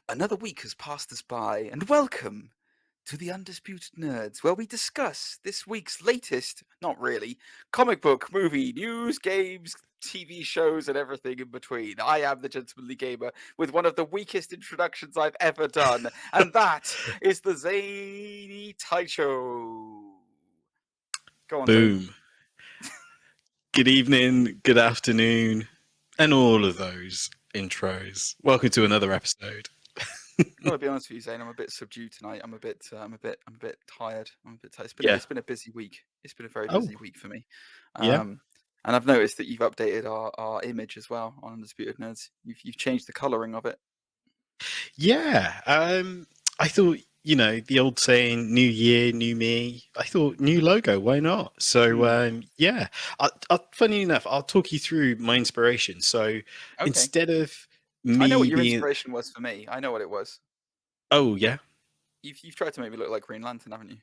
Another week has passed us by, and welcome to the Undisputed Nerds, where we discuss this week's latest, not really, comic book, movie, news, games, TV shows, and everything in between. I am the Gentlemanly Gamer with one of the weakest introductions I've ever done, and that is the Zany Tide Show. Go on, Zane. Boom. Good evening, good afternoon, and all of those intros. Welcome to another episode. Gotta be honest with you, Zane. I'm a bit subdued tonight. I'm a bit tired. I'm a bit tired. Yeah. It's been a busy week. It's been a very Oh, busy week for me. yeah. And I've noticed that you've updated our image as well on Undisputed Nerds. You've changed the colouring of it. Yeah. I thought, the old saying, new year, new me. I thought, new logo, why not? So, yeah. Funny enough, I'll talk you through my inspiration. So Okay. instead of I know what me your being. inspiration was for me. I know what it was. Oh, yeah. You've tried to make me look like Green Lantern, haven't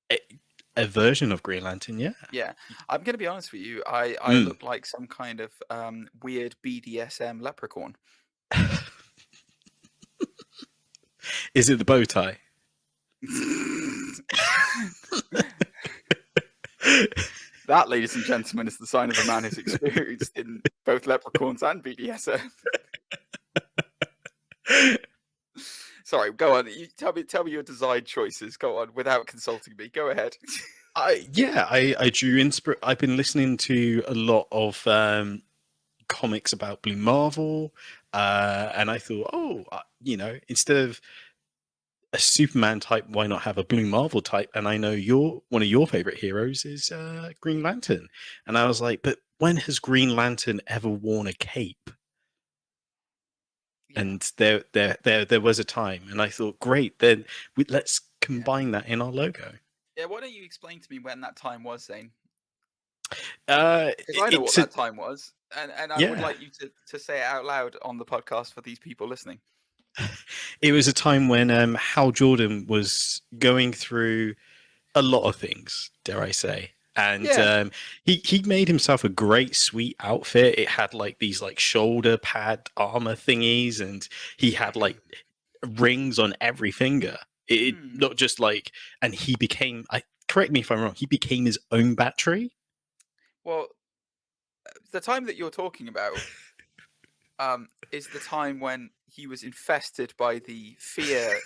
you? A version of Green Lantern, yeah. Yeah. I'm gonna be honest with you. I Mm. look like some kind of weird BDSM leprechaun. Is it the bow tie? That, ladies and gentlemen, is the sign of a man who's experienced in both leprechauns and BDSM. Sorry, go on. You tell me your design choices. Go on, without consulting me. Go ahead. I drew inspiration. I've been listening to a lot of comics about Blue Marvel, and I thought, instead of a Superman type, why not have a Blue Marvel type? And I know one of your favorite heroes is Green Lantern, and I was like, but when has Green Lantern ever worn a cape? Yeah. And there was a time, and I thought, great, then let's combine that in our logo. Yeah, why don't you explain to me when that time was, Zane? Because Because I know what that time was, and I would yeah. like you to say it out loud on the podcast for these people listening. It was a time when Hal Jordan was going through a lot of things, dare I say. And Yeah. he made himself a great, sweet outfit. It had like these like shoulder pad armor thingies, and he had like rings on every finger. It not just like, and he became. Correct me if I'm wrong. He became his own battery. Well, the time that you're talking about is the time when he was infested by the fear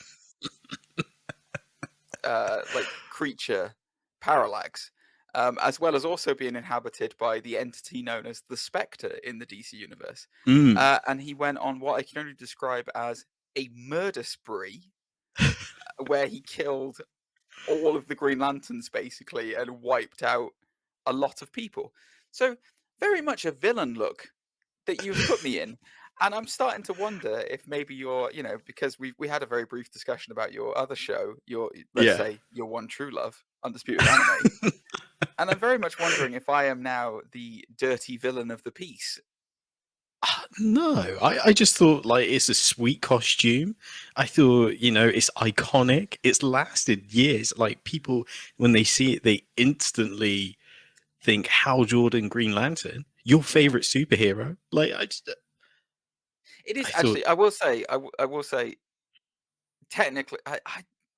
creature Parallax, as well as also being inhabited by the entity known as the Spectre in the DC universe. And he went on what I can only describe as a murder spree, where he killed all of the Green Lanterns basically and wiped out a lot of people. So very much a villain look that you've put me in. And I'm starting to wonder if maybe you're, because we had a very brief discussion about your other show, let's say your one true love, Undisputed Anime. And I'm very much wondering if I am now the dirty villain of the piece. No, I just thought like it's a sweet costume. I thought, it's iconic. It's lasted years. Like people, when they see it, they instantly think Hal Jordan, Green Lantern, your favorite superhero. Like It is I thought, actually. I will say. Technically,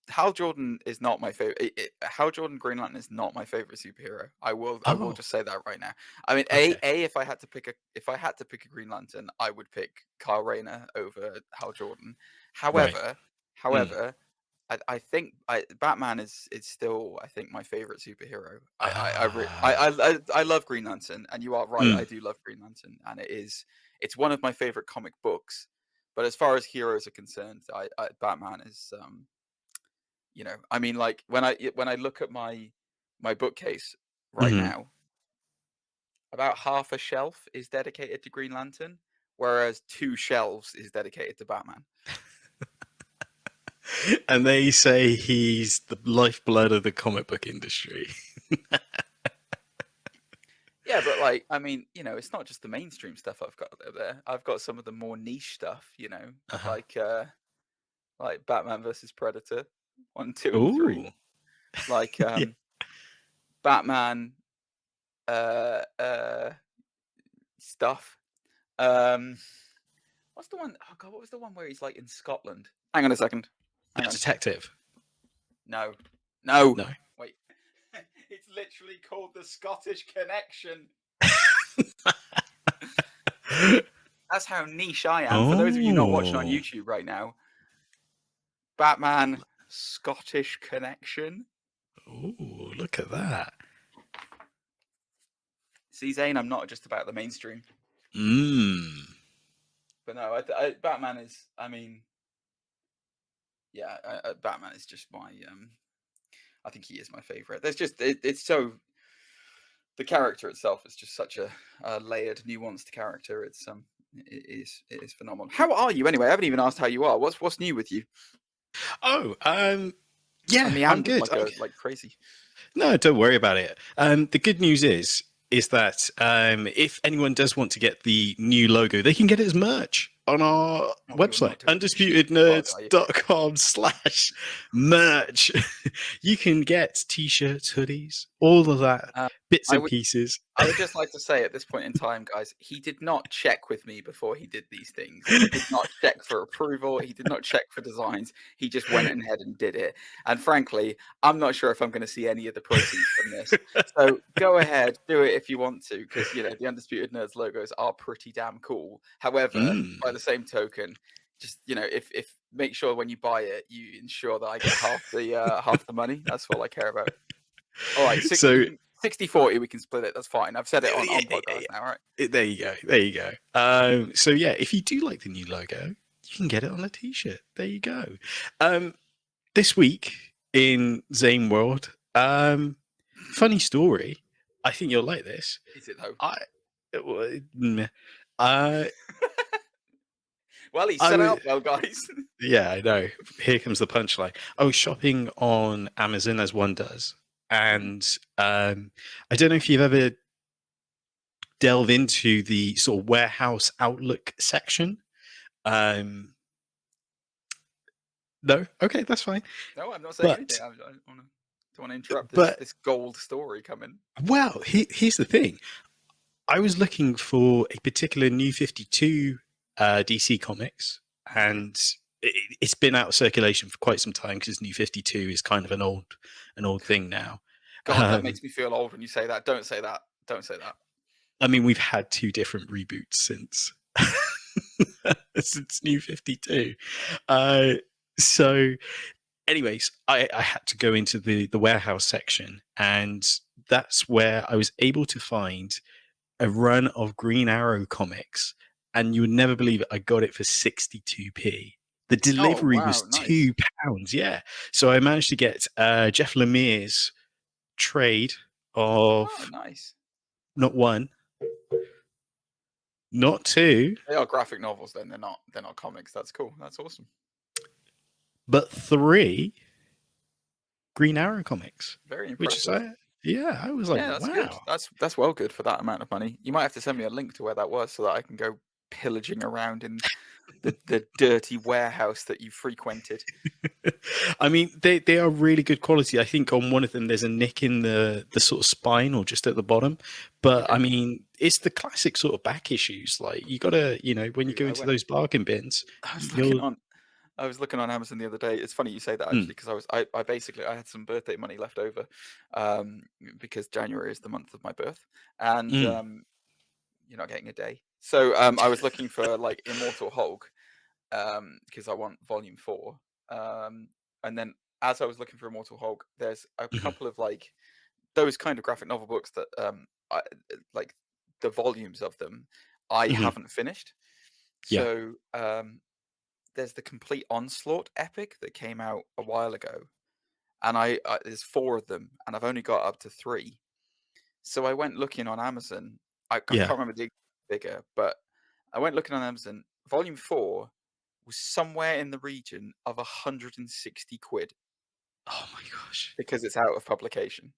Hal Jordan is not my favorite. Hal Jordan Green Lantern is not my favorite superhero. I will just say that right now. I mean, okay. if I had to pick a Green Lantern, I would pick Kyle Rayner over Hal Jordan. However, I think Batman is still, I think, my favorite superhero. I love Green Lantern, and you are right. I do love Green Lantern, and it's one of my favorite comic books. But as far as heroes are concerned, Batman is, I mean, like when I look at my bookcase right now, about half a shelf is dedicated to Green Lantern, whereas 2 shelves is dedicated to Batman. And they say he's the lifeblood of the comic book industry. Yeah, but like, I mean, it's not just the mainstream stuff I've got there. I've got some of the more niche stuff, like Batman versus Predator, 1, 2, and 3. Ooh. Like Batman stuff. What's the one? Oh god, what was the one where he's like in Scotland? Hang on a second. The Hang on. detective. No. No. Wait. It's literally called The Scottish Connection. That's how niche I am. For those of you not watching on YouTube right now, Batman Scottish Connection. Oh, look at that. See, Zane, I'm not just about the mainstream. But no, Batman is, I mean, yeah, Batman is just my, I think he is my favorite. There's just, it's so, the character itself is just such a layered, nuanced character. It's, it is phenomenal. How are you anyway? I haven't even asked how you are. What's new with you? Oh, yeah, I'm good. Like crazy. No, don't worry about it. The good news is that if anyone does want to get the new logo, they can get it as merch on our website, undisputednerds.com/merch. You can get t-shirts, hoodies, all of that, bits and pieces. I would just like to say at this point in time, guys, he did not check with me before he did these things. He did not check for approval. He did not check for designs. He just went ahead and did it. And frankly, I'm not sure if I'm going to see any of the proceeds from this. So go ahead, do it if you want to, because the Undisputed Nerds logos are pretty damn cool. However, by the same token, just if make sure when you buy it, you ensure that I get half the money. That's all I care about. All right, 60-40, we can split it. That's fine. I've said it on podcast now, right? There you go. So yeah, if you do like the new logo, you can get it on a t-shirt. There you go. This week in Zane World, funny story. I think you'll like this. Is it though? Well, he set out well, guys. Yeah, I know. Here comes the punchline. I was shopping on Amazon, as one does. And I don't know if you've ever delved into the sort of warehouse outlook section. No? Okay, that's fine. No, I'm not saying anything. I don't want to interrupt this gold story coming. Well, here's the thing. I was looking for a particular New 52 DC Comics, and it's been out of circulation for quite some time because New 52 is kind of an old thing now. God, that makes me feel old when you say that. Don't say that. Don't say that. I mean, we've had 2 different reboots since New 52. So, anyways, I had to go into the warehouse section, and that's where I was able to find a run of Green Arrow comics, and you would never believe it. I got it for 62p. The delivery was £2. Yeah. So I managed to get Jeff Lemire's trade of not 1, not 2. They are graphic novels. Then they're not comics. That's cool. That's awesome. But 3 Green Arrow comics. Very impressive. I was like, that's wow, good. That's well good for that amount of money. You might have to send me a link to where that was so that I can go pillaging around in the dirty warehouse that you frequented. I mean, they are really good quality. I think on one of them there's a nick in the sort of spine or just at the bottom. But I mean, it's the classic sort of back issues. Like you gotta, when you go into those bargain bins. I was looking on Amazon the other day. It's funny you say that actually, because I had some birthday money left over, because January is the month of my birth, and you're not getting a day. So I was looking for like Immortal Hulk, because I want Volume 4, and then as I was looking for Immortal Hulk, there's a couple of like those kind of graphic novel books that I, like the volumes of them I haven't finished. So there's the Complete Onslaught epic that came out a while ago, and there's 4 of them, and I've only got up to 3. So I went looking on Amazon. I can't remember the figure, but I went looking on Amazon. Volume 4 was somewhere in the region of 160 quid. Oh my gosh! Because it's out of publication.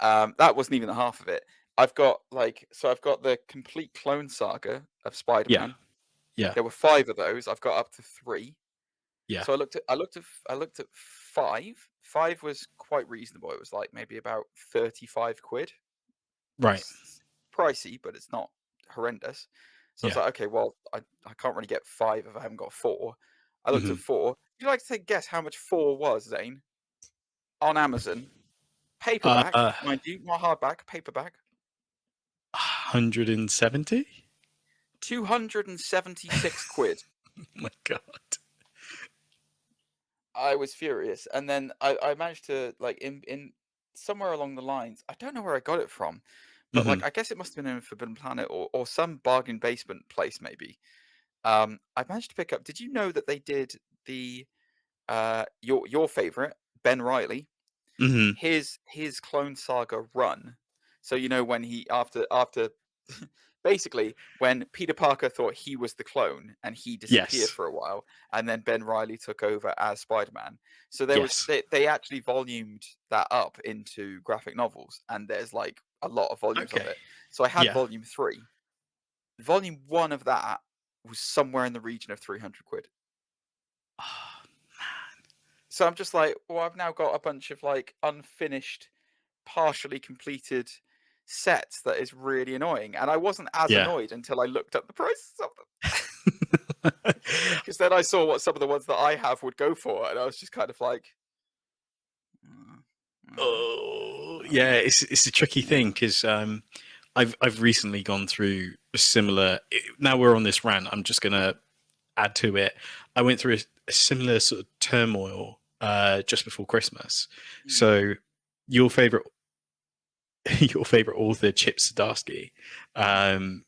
That wasn't even the half of it. I've got the complete clone saga of Spider-Man. Yeah. There were 5 of those. I've got up to 3. Yeah. So I looked at 5. 5 was quite reasonable. It was like maybe about 35 quid. Right. It's pricey, but it's not horrendous. So I was like, okay, well, I can't really get 5 if I haven't got 4. I looked Hmm. at 4. Would you like to take a guess how much 4 was, Zane? On Amazon. Paperback, Uh, mind you, not hardback, paperback. 170. 276 quid. Oh my god. I was furious. And then I managed to, like, in somewhere along the lines, I don't know where I got it from, but, Hmm. like, I guess it must have been in Forbidden Planet or some bargain basement place, maybe. I managed to pick up. Did you know that they did the your favorite Ben Riley, Hmm. his Clone Saga run? So you know when he after basically when Peter Parker thought he was the clone and he disappeared Yes. for a while, and then Ben Riley took over as Spider-Man. So there was Yes. they actually volumed that up into graphic novels, and there's like a lot of volumes of Okay. it. So I had Yeah. volume 3. Volume 1 of that was somewhere in the region of 300 quid. Oh, man. So I'm just like, well, I've now got a bunch of like unfinished, partially completed sets that is really annoying. And I wasn't as Yeah. annoyed until I looked up the prices of them. Because then I saw what some of the ones that I have would go for, and I was just kind of like, Oh, yeah. It's a tricky thing because I've recently gone through a similar. Now we're on this rant. I'm just gonna add to it. I went through a similar sort of turmoil just before Christmas. So your favorite author, Chip Zdarsky, I've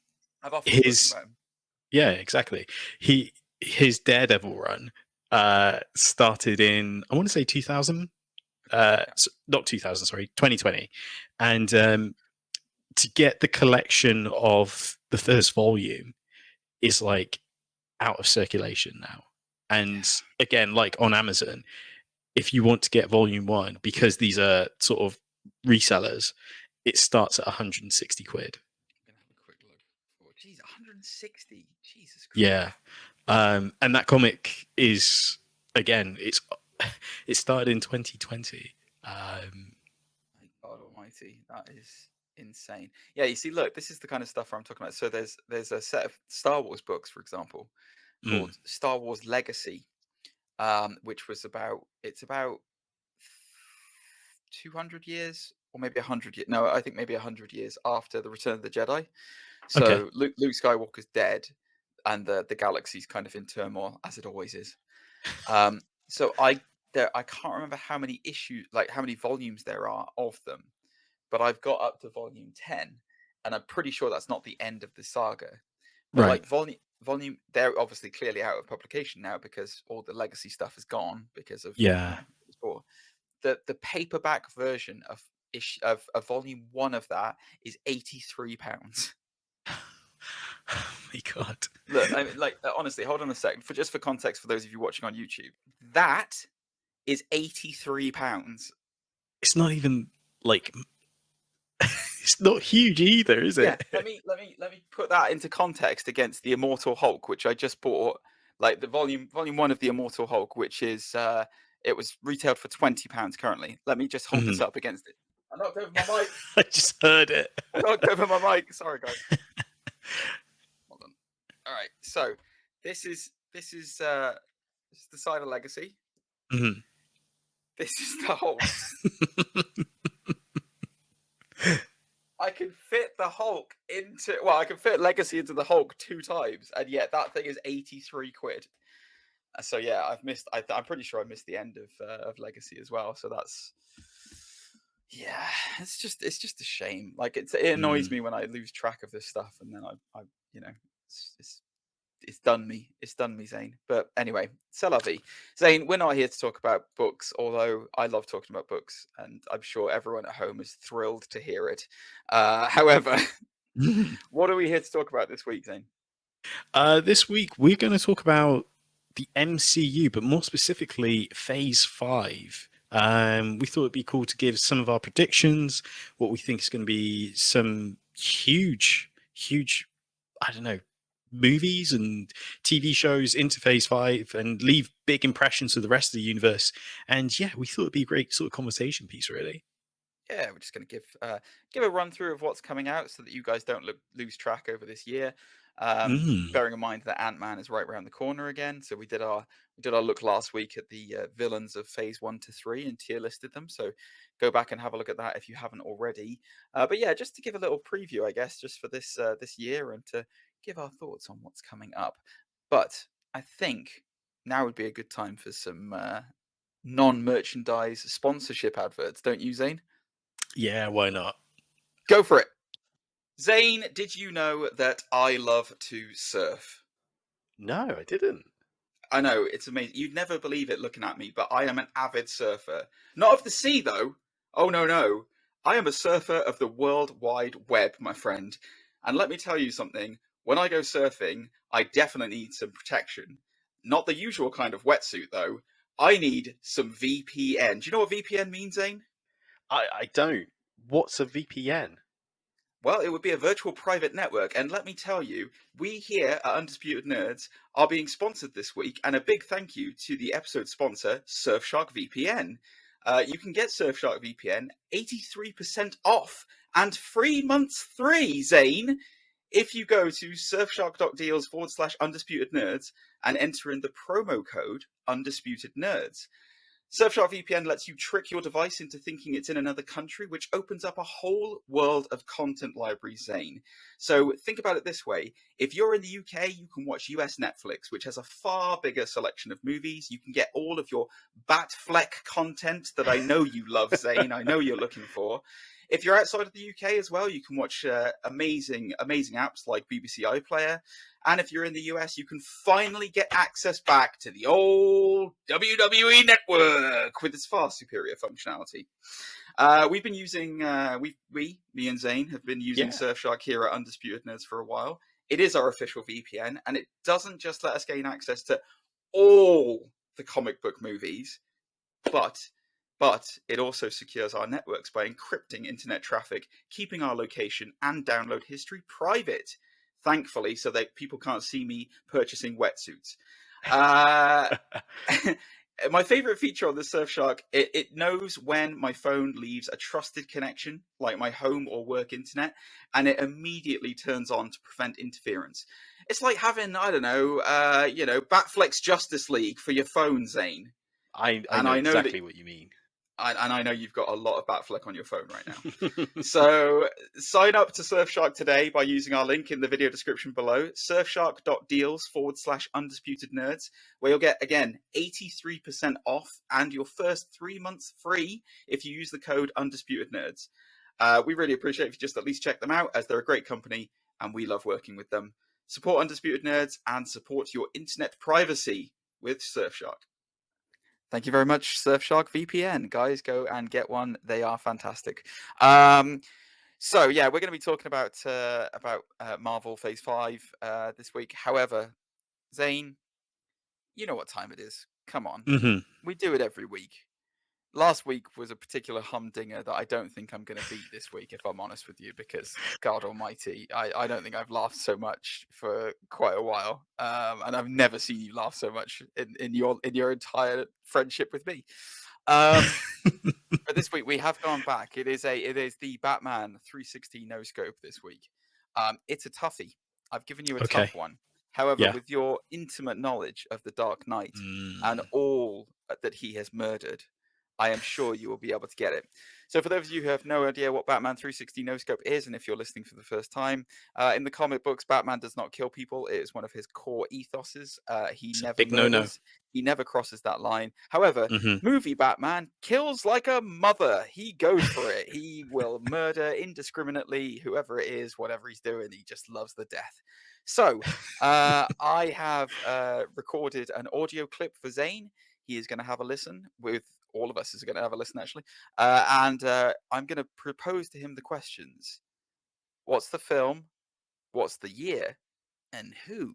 often spoken his about him. yeah, exactly. His Daredevil run started in, I want to say 2000, not 2000, sorry, 2020, and to get the collection of the first volume is like out of circulation now. And again, like on Amazon, if you want to get volume 1, because these are sort of resellers, it starts at 160 quid. I'm gonna have a quick look. Oh, geez, 160. Jesus Christ. Yeah. And that comic is, again, it started in 2020. My God Almighty, that is insane. Yeah, you see, look, this is the kind of stuff I'm talking about. So there's a set of Star Wars books, for example, Mm, called Star Wars Legacy, which was about 200 years or maybe 100 years. No, I think maybe 100 years after the Return of the Jedi. okay. So Luke Skywalker's dead, and the galaxy's kind of in turmoil, as it always is. So I can't remember how many issues, like how many volumes there are of them, but I've got up to volume 10, and I'm pretty sure that's not the end of the saga. But Right. like volume, they're obviously clearly out of publication now because all the legacy stuff is gone because of Yeah. the paperback version of volume 1 of that is £83. Oh my God. Look, I mean, like honestly, hold on a second. For context, for those of you watching on YouTube, that is £83. It's not even like, it's not huge either, is Yeah, it? let me put that into context against the Immortal Hulk, which I just bought, like the volume 1 of the Immortal Hulk, which is it was retailed for £20 currently. Let me just hold this Mhm. up against it. I knocked over my mic. I just heard it. I knocked over my mic. Sorry, guys. Hold on. All right, so this is the side of Legacy. Mhm. This is the Hulk. I can fit the Hulk into, well, I can fit Legacy into the Hulk 2 times, and yet that thing is 83 quid. So yeah, I've missed. I'm pretty sure I missed the end of Legacy as well. So that's, yeah, it's just a shame. Like it annoys Mm. me when I lose track of this stuff, and then I you know, it's done me. It's done me, Zane. But anyway, c'est la vie. Zane, we're not here to talk about books, although I love talking about books, and I'm sure everyone at home is thrilled to hear it. However, what are we here to talk about this week, Zane? This week we're going to talk about the MCU, but more specifically Phase 5. We thought it'd be cool to give some of our predictions, what we think is going to be some huge, I don't know, movies and TV shows into Phase 5 and leave big impressions of the rest of the universe. And yeah, we thought it'd be a great sort of conversation piece, really. yeah, we're just going to give a run through of what's coming out so that you guys don't lose track over this year. Bearing in mind that Ant-Man is right around the corner again, so we did our look last week at the villains of Phase 1 to 3 and tier listed them. So go back and have a look at that if you haven't already. But yeah, just to give a little preview, I guess, just for this year and to give our thoughts on what's coming up. But I think now would be a good time for some non-merchandise sponsorship adverts, don't you, Zane? Yeah, why not? Go for it. Zane, did you know that I love to surf? No, I didn't. I know, it's amazing. You'd never believe it looking at me, but I am an avid surfer. Not of the sea, though. Oh, no. I am a surfer of the World Wide Web, my friend. And let me tell you something. When I go surfing, I definitely need some protection. Not the usual kind of wetsuit, though. I need some VPN. Do you know what VPN means, Zane? I don't. What's a VPN? Well, it would be a virtual private network, and let me tell you, we here at Undisputed Nerds are being sponsored this week, and a big thank you to the episode sponsor, Surfshark VPN. You can get Surfshark VPN 83% off and free months free, Zane, if you go to surfshark.deals/Undisputed Nerds and enter in the promo code Undisputed Nerds. Surfshark VPN lets you trick your device into thinking it's in another country, which opens up a whole world of content libraries, Zane. So think about it this way. If you're in the UK, you can watch US Netflix, which has a far bigger selection of movies. You can get all of your Batfleck content that I know you love, Zane. I know you're looking for. If you're outside of the UK as well, you can watch amazing apps like BBC iPlayer. And if you're in the US, you can finally get access back to the old WWE network with its far superior functionality. We've been using, me and Zane have been using Surfshark here at Undisputed Nerds for a while. It is our official VPN, and it doesn't just let us gain access to all the comic book movies, but it also secures our networks by encrypting internet traffic, keeping our location and download history private, thankfully, so that people can't see me purchasing wetsuits. My favorite feature on the Surfshark, it knows when my phone leaves a trusted connection, like my home or work internet, and it immediately turns on to prevent interference. It's like having, I don't know, Batfleck's Justice League for your phone, Zane. I know exactly what you mean. And I know you've got a lot of Batfleck on your phone right now. So sign up to Surfshark today by using our link in the video description below, surfshark.deals/Undisputed Nerds, where you'll get, again, 83% off and your first 3 months free if you use the code Undisputed Nerds. We really appreciate if you just at least check them out, as they're a great company and we love working with them. Support Undisputed Nerds and support your internet privacy with Surfshark. Thank you very much, Surfshark VPN. Guys, go and get one. They are fantastic. So yeah, we're going to be talking about Marvel Phase 5 this week. However, Zane, you know what time it is. Come on. Mm-hmm. We do it every week. Last week was a particular humdinger that I don't think I'm going to beat this week, if I'm honest with you, because God Almighty, I don't think I've laughed so much for quite a while, and I've never seen you laugh so much in your entire friendship with me. But this week we have gone back. It is the Batman 360 no scope this week. It's a toughie. I've given you a tough one. However, with your intimate knowledge of the Dark Knight and all that he has murdered, I am sure you will be able to get it. So for those of you who have no idea what Batman 360 No Scope is, and if you're listening for the first time, in the comic books, Batman does not kill people. It is one of his core ethoses. He never murders. He never crosses that line. However, movie Batman kills like a mother. He goes for it. He will murder indiscriminately whoever it is, whatever he's doing. He just loves the death. So I have recorded an audio clip for Zane. He is going to have a listen with all of us is going to have a listen, actually. And I'm going to propose to him the questions. What's the film? What's the year? And who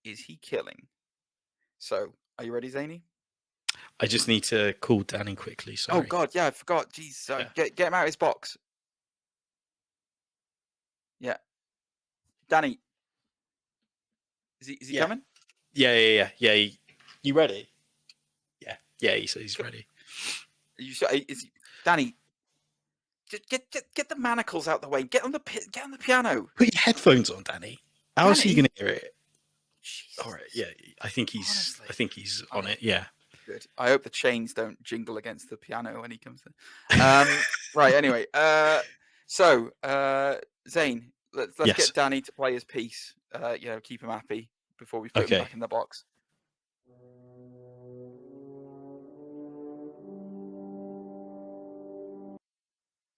is he killing? So, are you ready, Zany? I just need to call Danny quickly. Sorry. Oh, God, yeah, I forgot. Jeez, get him out of his box. Yeah. Danny. Is he coming? Yeah. You ready? Yeah, he says he's ready. Danny, Get the manacles out the way. Get on the piano. Put your headphones on, Danny. How else are you Danny? going to hear it? Jesus. All right, yeah. I think he's Honestly. I think he's on it. Yeah. Good. I hope the chains don't jingle against the piano when he comes in. Right. Anyway. So Zane, let's Yes. get Danny to play his piece. Keep him happy before we put him back in the box.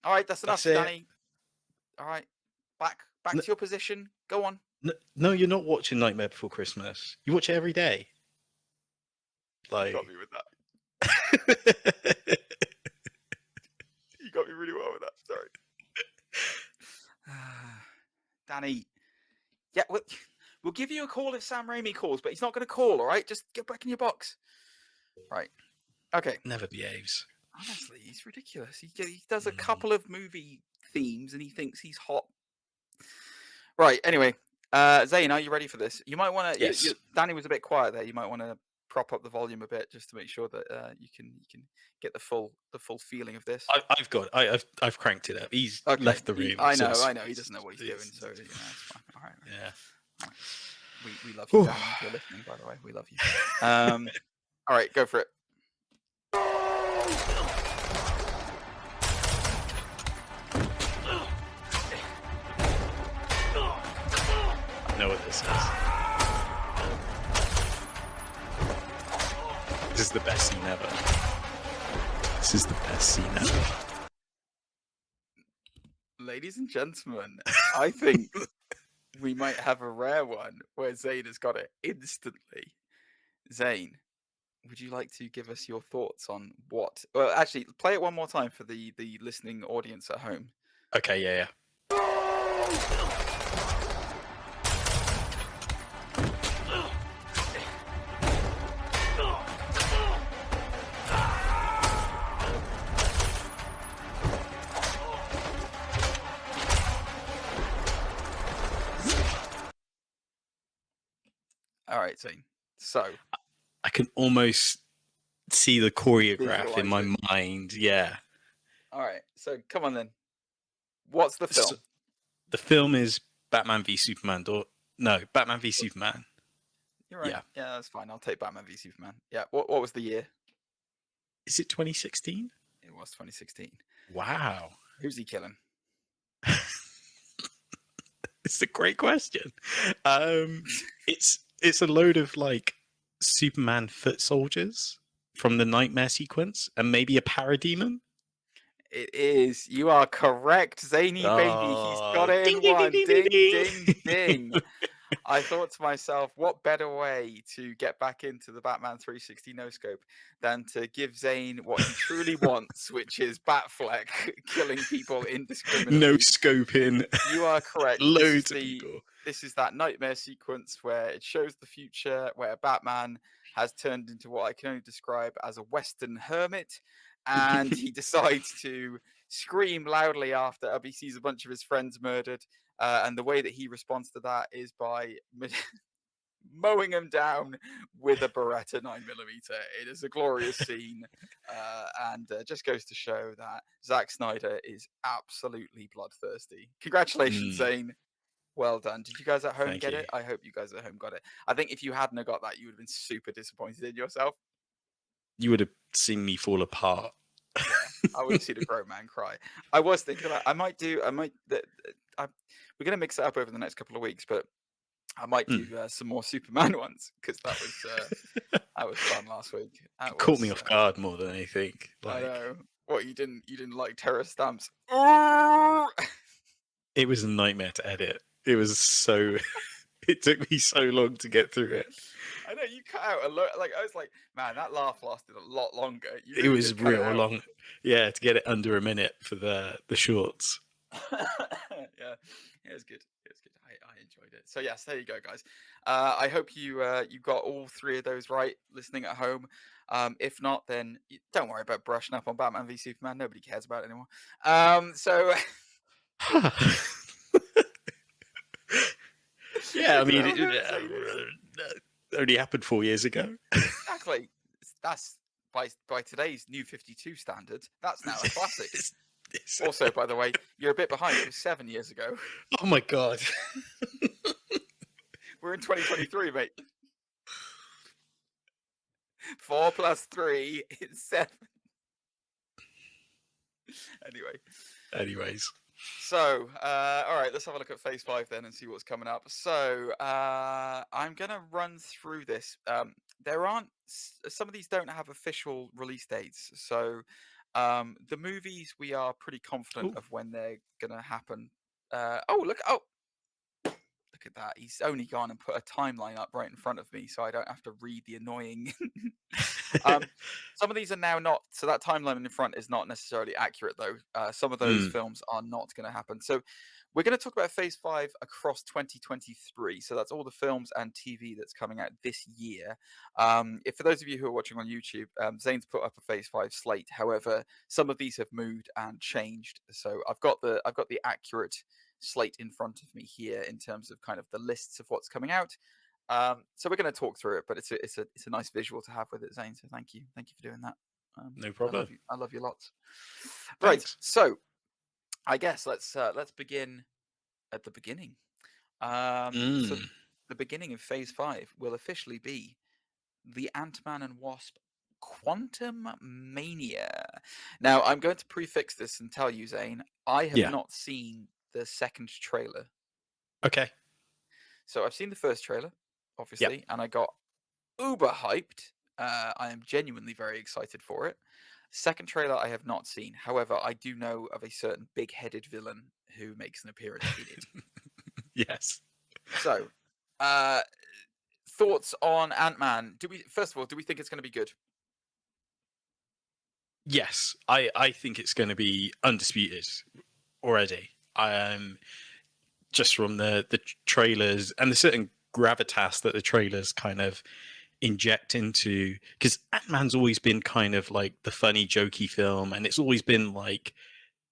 All right, that's enough, Danny. All right, back to your position. Go on. No, you're not watching Nightmare Before Christmas. You watch it every day. Like... You got me with that. You got me really well with that. Sorry. Danny. Yeah, we'll give you a call if Sam Raimi calls, but he's not going to call, all right? Just get back in your box. Right. Okay. Never behaves. Honestly, he's ridiculous. He does a couple of movie themes and he thinks he's hot. Right. Anyway, Zane, are you ready for this? You might want to. Yes. Danny was a bit quiet there. You might want to prop up the volume a bit just to make sure that you can get the full feeling of this. I've cranked it up. He's left the room. I know. He doesn't know what he's doing, so it's fine. All right. Yeah. We love you, Danny. If you're listening, by the way, we love you. All right, go for it. I know what this is. This is the best scene ever. This is the best scene ever. Ladies and gentlemen, I think we might have a rare one where Zane has got it instantly. Zane, would you like to give us your thoughts on what... Well, actually, play it one more time for the listening audience at home. Okay, yeah. All right, Zane. So... I can almost see the choreograph in my mind. Yeah. All right. So come on then. What's the film? The film is Batman v Superman. Batman v Superman. You're right. Yeah, that's fine. I'll take Batman v Superman. Yeah. What was the year? Is it 2016? It was 2016. Wow. Who's he killing? It's a great question. It's a load of like Superman foot soldiers from the Nightmare sequence and maybe a parademon. It is. You are correct, Zany baby. He's got it in one. Ding, ding. I thought to myself, what better way to get back into the Batman 360 no-scope than to give Zane what he truly wants, which is Batfleck killing people indiscriminately. No-scoping. You are correct. Loads of people. This is that nightmare sequence where it shows the future, where Batman has turned into what I can only describe as a Western hermit, and he decides to scream loudly after he sees a bunch of his friends murdered. And the way that he responds to that is by mowing them down with a Beretta 9mm. It is a glorious scene, and just goes to show that Zack Snyder is absolutely bloodthirsty. Congratulations, Zane. Well done. Did you guys at home get it? I hope you guys at home got it. I think if you hadn't got that, you would have been super disappointed in yourself. You would have seen me fall apart. Yeah, I would have seen a grown man cry. I was thinking about. We're going to mix it up over the next couple of weeks, but I might do some more Superman ones because that was fun last week. Caught me off guard more than anything. I know. What, you didn't like terror stamps? It was a nightmare to edit. It was so. It took me so long to get through it. I know you cut out a lot. Like I was like, man, that laugh lasted a lot longer. It was real long. Yeah, to get it under a minute for the shorts. Yeah, it was good. I enjoyed it. So yes, there you go, guys. I hope you got all three of those right, listening at home. If not, then don't worry about brushing up on Batman v Superman. Nobody cares about it anymore. Yeah, I mean, it only happened 4 years ago. Exactly. That's by today's new 52 standards. That's now a classic. Also, by the way, you're a bit behind. It was 7 years ago. Oh my god. We're in 2023, mate. 4 + 3 is 7. Anyways. So, all right, let's have a look at Phase 5 then and see what's coming up. So, I'm going to run through this. There aren't, some of these don't have official release dates. So, the movies, we are pretty confident of when they're going to happen. Look at that. He's only gone and put a timeline up right in front of me so I don't have to read the annoying. Some of these are now not. So that timeline in front is not necessarily accurate, though. Some of those films are not going to happen. So we're going to talk about Phase 5 across 2023. So that's all the films and TV that's coming out this year. If for those of you who are watching on YouTube, Zane's put up a Phase 5 slate. However, some of these have moved and changed. So I've got the accurate slate in front of me here in terms of kind of the lists of what's coming out. So we're going to talk through it, but it's a nice visual to have with it, Zane. So thank you for doing that. No problem. I love you lots. Thanks. Right, so I guess let's begin at the beginning. So the beginning of Phase 5 will officially be the Ant-Man and Wasp Quantum Mania. Now, I'm going to prefix this and tell you, Zane, I have not seen the second trailer. Okay. So I've seen the first trailer, obviously, and I got uber hyped. I am genuinely very excited for it. Second trailer I have not seen. However, I do know of a certain big-headed villain who makes an appearance in it. Yes. So, thoughts on Ant-Man? First of all, do we think it's going to be good? Yes, I think it's going to be undisputed already. Just from the trailers and the certain gravitas that the trailers kind of inject into, because Ant-Man's always been kind of like the funny, jokey film, and it's always been like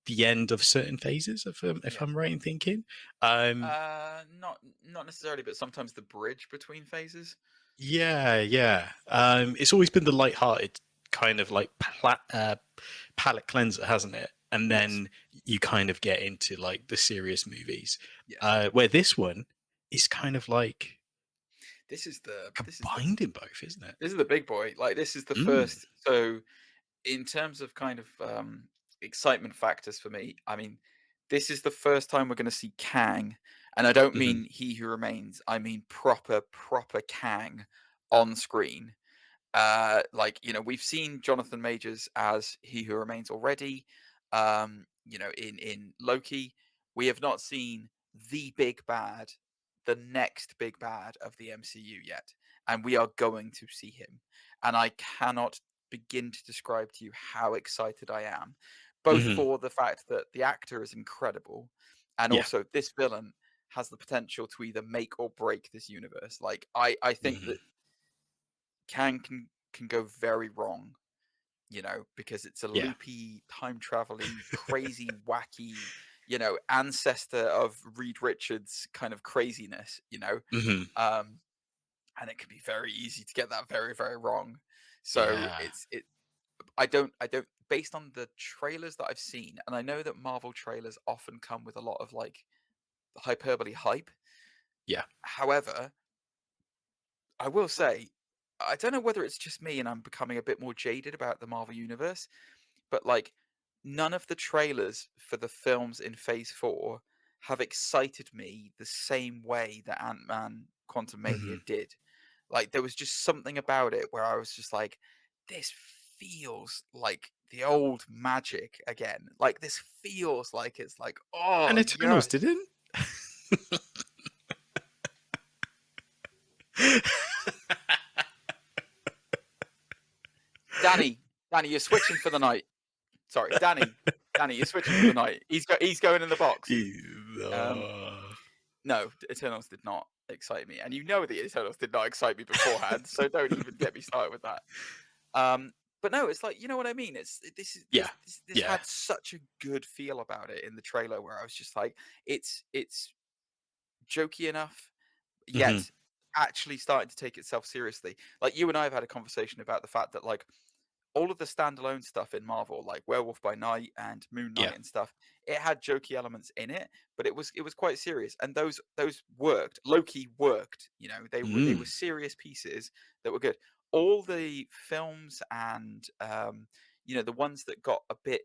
the end of certain phases of film, if I'm right in thinking. Not necessarily, but sometimes the bridge between phases. Yeah. It's always been the light-hearted kind of like palate cleanser, hasn't it? And then you kind of get into like the serious movies, where this one is kind of like combined in both, isn't it? This is the big boy. Like, this is the first. So, in terms of kind of excitement factors for me, I mean, this is the first time we're going to see Kang, and I don't mean He Who Remains. I mean proper Kang on screen. Like, you know, we've seen Jonathan Majors as He Who Remains already. You know, in Loki, we have not seen the big bad, the next big bad of the MCU yet, and we are going to see him. And I cannot begin to describe to you how excited I am, both for the fact that the actor is incredible, and also this villain has the potential to either make or break this universe. Like, I think that Kang can go very wrong, you know, because it's a loopy, time traveling, crazy, wacky, you know, ancestor of Reed Richards kind of craziness, you know. And it can be very easy to get that very, very wrong. So I don't based on the trailers that I've seen, and I know that Marvel trailers often come with a lot of like hyperbole hype. Yeah. However, I will say, I don't know whether it's just me and I'm becoming a bit more jaded about the Marvel universe, but like, none of the trailers for the films in Phase 4 have excited me the same way that Ant-Man Quantumania did. Like, there was just something about it where I was just like, this feels like the old magic again. Like, this feels like it's like, oh, and Eternals didn't. Danny, you're switching for the night. Sorry, Danny, you're switching for the night. He's going in the box. No, Eternals did not excite me, and you know the Eternals did not excite me beforehand, so don't even get me started with that. But no, it's like, you know what I mean. This had such a good feel about it in the trailer, where I was just like, it's jokey enough, yet actually starting to take itself seriously. Like, you and I have had a conversation about the fact that, like, all of the standalone stuff in Marvel, like Werewolf by Night and Moon Knight Yeah. and stuff, it had jokey elements in it, but it was quite serious, and those worked. Loki worked, you know, they were serious pieces that were good. All the films and you know, the ones that got a bit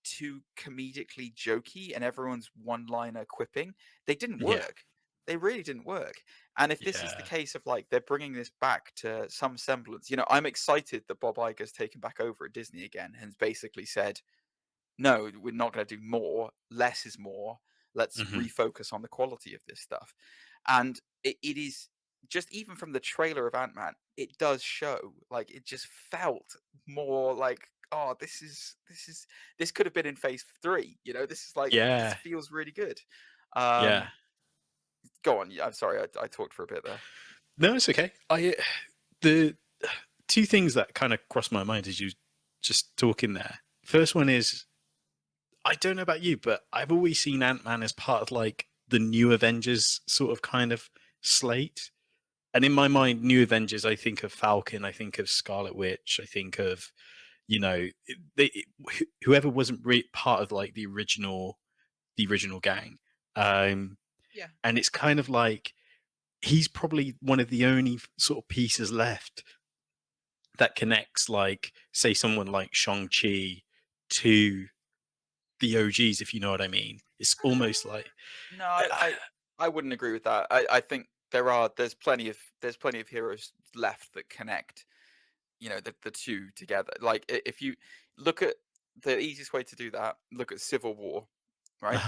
too comedically jokey and everyone's one-liner quipping, they didn't Yeah. work. They really didn't work. And if this is the Yeah. case of like they're bringing this back to some semblance, you know, I'm excited that Bob Iger's taken back over at Disney again and has basically said, no, we're not going to do more. Less is more. Let's refocus on the quality of this stuff. And it is just, even from the trailer of Ant-Man, it does show, like, it just felt more like, oh, this could have been in phase 3. You know, this is like, this Yeah. feels really good. Yeah. Go on. I'm sorry, I talked for a bit there. No, it's okay. The two things that kind of crossed my mind as you just talking there. First one is, I don't know about you, but I've always seen Ant-Man as part of like the New Avengers sort of kind of slate. And in my mind, New Avengers, I think of Falcon, I think of Scarlet Witch, I think of, you know, whoever wasn't part of like the original gang. Yeah. And it's kind of like he's probably one of the only sort of pieces left that connects, like, say, someone like Shang-Chi to the OGs, if you know what I mean. It's almost like No, I wouldn't agree with that. I think there's plenty of heroes left that connect, you know, the two together. Like, if you look at the easiest way to do that, look at Civil War, right?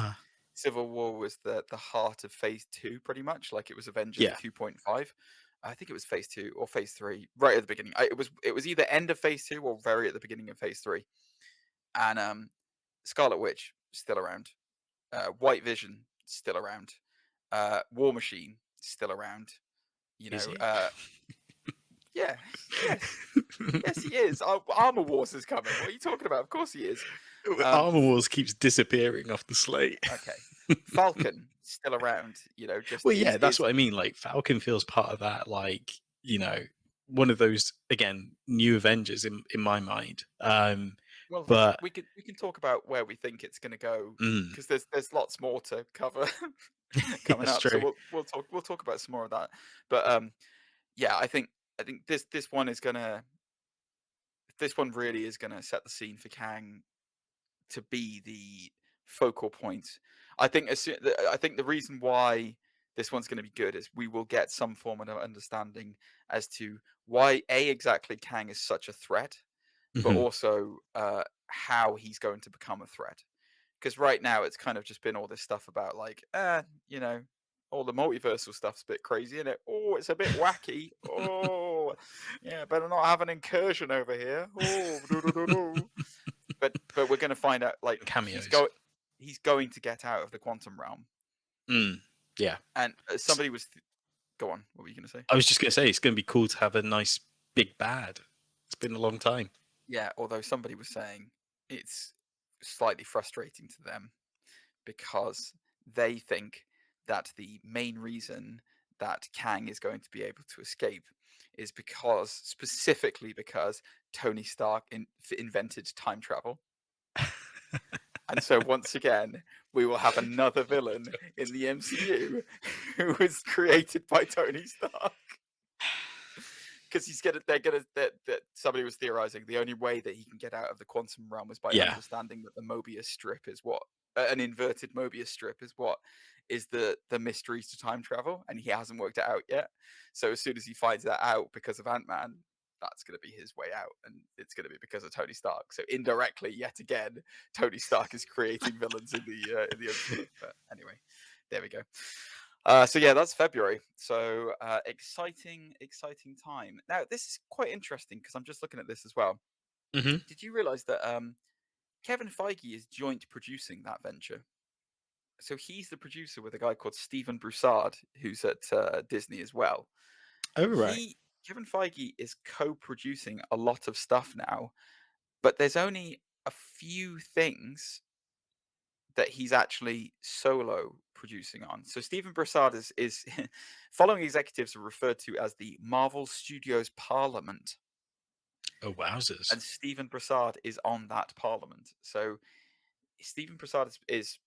Civil War was the heart of phase 2, pretty much. Like, it was Avengers 2.5. I think it was phase 2 or phase 3, right at the beginning. It was either end of phase 2 or very at the beginning of phase 3. And Scarlet Witch still around. White Vision still around. War Machine still around. You Is know, he? yeah, yes, he is. Armor Wars is coming. What are you talking about? Of course he is. Armor Wars keeps disappearing off the slate. Okay, Falcon still around. You know, just Well, yeah, that's what I mean. Like, Falcon feels part of that. Like, you know, one of those, again, new Avengers in my mind. Well, but we can talk about where we think it's going to go, because there's lots more to cover coming up. true. So we'll talk about some more of that. But yeah, I think this one really is gonna set the scene for Kang to be the focal point. I think the reason why this one's going to be good is we will get some form of understanding as to why exactly Kang is such a threat, but also how he's going to become a threat. Because right now it's kind of just been all this stuff about, like, you know, all the multiversal stuff's a bit crazy, isn't it? Oh, it's a bit wacky. Oh, yeah, better not have an incursion over here. Oh, but we're going to find out, like, Cameos. he's going to get out of the quantum realm. Yeah. And somebody was... Go on. What were you going to say? I was just going to say, it's going to be cool to have a nice big bad. It's been a long time. Yeah, although somebody was saying it's slightly frustrating to them because they think that the main reason that Kang is going to be able to escape is specifically because Tony Stark invented time travel. And so once again, we will have another villain in the MCU who was created by Tony Stark. Because somebody was theorizing the only way that he can get out of the quantum realm is by understanding that the Mobius strip is what an inverted Mobius strip is the mysteries to time travel, and he hasn't worked it out yet. So as soon as he finds that out because of Ant-Man, that's going to be his way out, and it's going to be because of Tony Stark. So indirectly, yet again, Tony Stark is creating villains in the MCU. But anyway, there we go. So yeah, that's February. So exciting time. Now, this is quite interesting because I'm just looking at this as well. Did you realize that Kevin Feige is joint producing that venture? So he's the producer with a guy called Stephen Broussard, who's at Disney as well. Oh, right. Kevin Feige is co-producing a lot of stuff now, but there's only a few things that he's actually solo producing on. So Stephen Broussard is following executives are referred to as the Marvel Studios Parliament. Oh, wowzers. And Stephen Prasad is on that Parliament. So Stephen Prasad is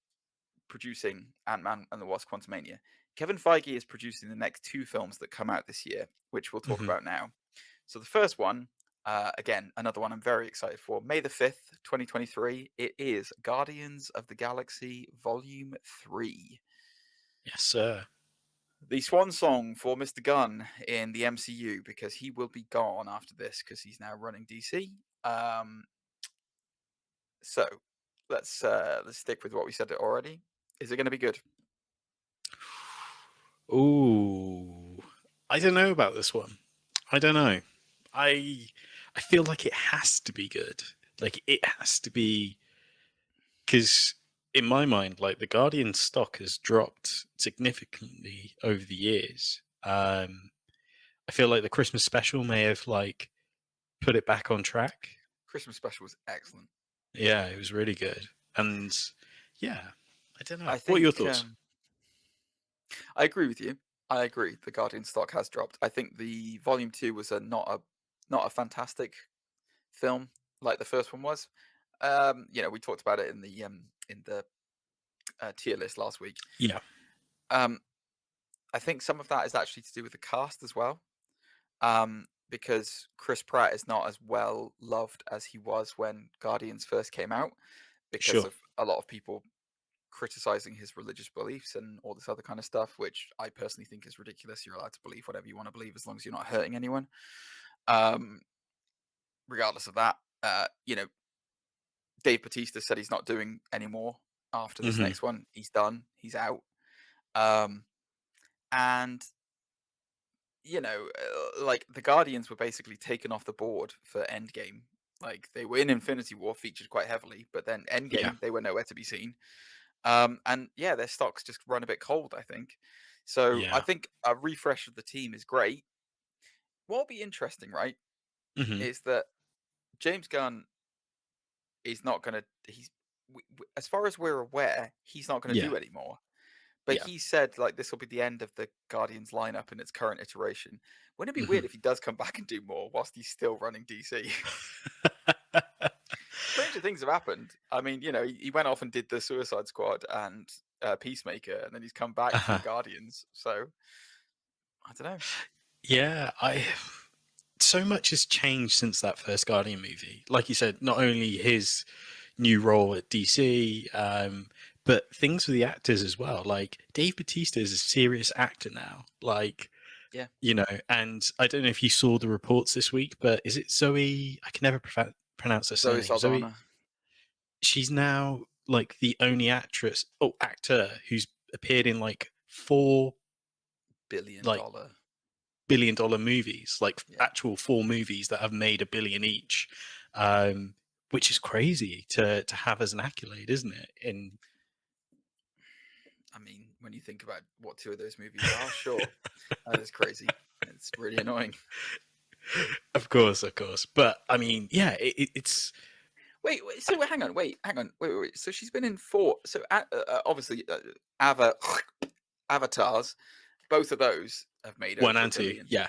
producing Ant-Man and the Wasp: Quantumania. Kevin Feige is producing the next 2 films that come out this year, which we'll talk about now. So the first one, again, another one I'm very excited for, May the 5th, 2023. It is Guardians of the Galaxy Volume 3. Yes, sir. The swan song for Mr. Gunn in the MCU, because he will be gone after this because he's now running DC. So let's stick with what we said already. Is it going to be good? Ooh, I don't know about this one. I don't know. I feel like it has to be good. Like it has to be, because in my mind, like the Guardian stock has dropped significantly over the years. I feel like the Christmas special may have like put it back on track. Christmas special was excellent. Yeah, it was really good. And yeah, I don't know. I think, what are your thoughts? I agree with you. I agree. The Guardian stock has dropped. I think the Volume 2 was not a fantastic film like the first one was. We talked about it in the tier list last week. Yeah. I think some of that is actually to do with the cast as well. Because Chris Pratt is not as well loved as he was when Guardians first came out, because of a lot of people criticizing his religious beliefs and all this other kind of stuff, which I personally think is ridiculous. You're allowed to believe whatever you want to believe as long as you're not hurting anyone. Regardless of that, Dave Bautista said he's not doing anymore after this next one. He's done. He's out. And like the Guardians were basically taken off the board for Endgame. Like they were in Infinity War, featured quite heavily, but then Endgame, they were nowhere to be seen. And yeah, their stocks just run a bit cold, I think. So I think a refresh of the team is great. What'll be interesting, right, is that James Gunn is not going to, as far as we're aware, he's not going to do anymore. But he said, like, this will be the end of the Guardians lineup in its current iteration. Wouldn't it be weird if he does come back and do more whilst he's still running DC? Stranger things have happened. I mean, he went off and did the Suicide Squad and Peacemaker, and then he's come back for the Guardians. So, I don't know. Yeah, so much has changed since that first Guardian movie. Like you said, not only his new role at DC, but things for the actors as well. Like Dave Bautista is a serious actor now. Like, and I don't know if you saw the reports this week, but is it Zoe? I can never pronounce her Zoe name. Saldana. She's now like the only actor who's appeared in like $4 billion movies, like actual 4 movies that have made $1 billion each, which is crazy to have as an accolade, isn't it? I mean, when you think about what 2 of those movies are, sure, that is crazy. It's really annoying. Of course. But I mean, yeah, it's. Wait. So hang on. Wait. So she's been in 4. So obviously, Avatars. Both of those have made 1 over and 1 2. billion. Yeah.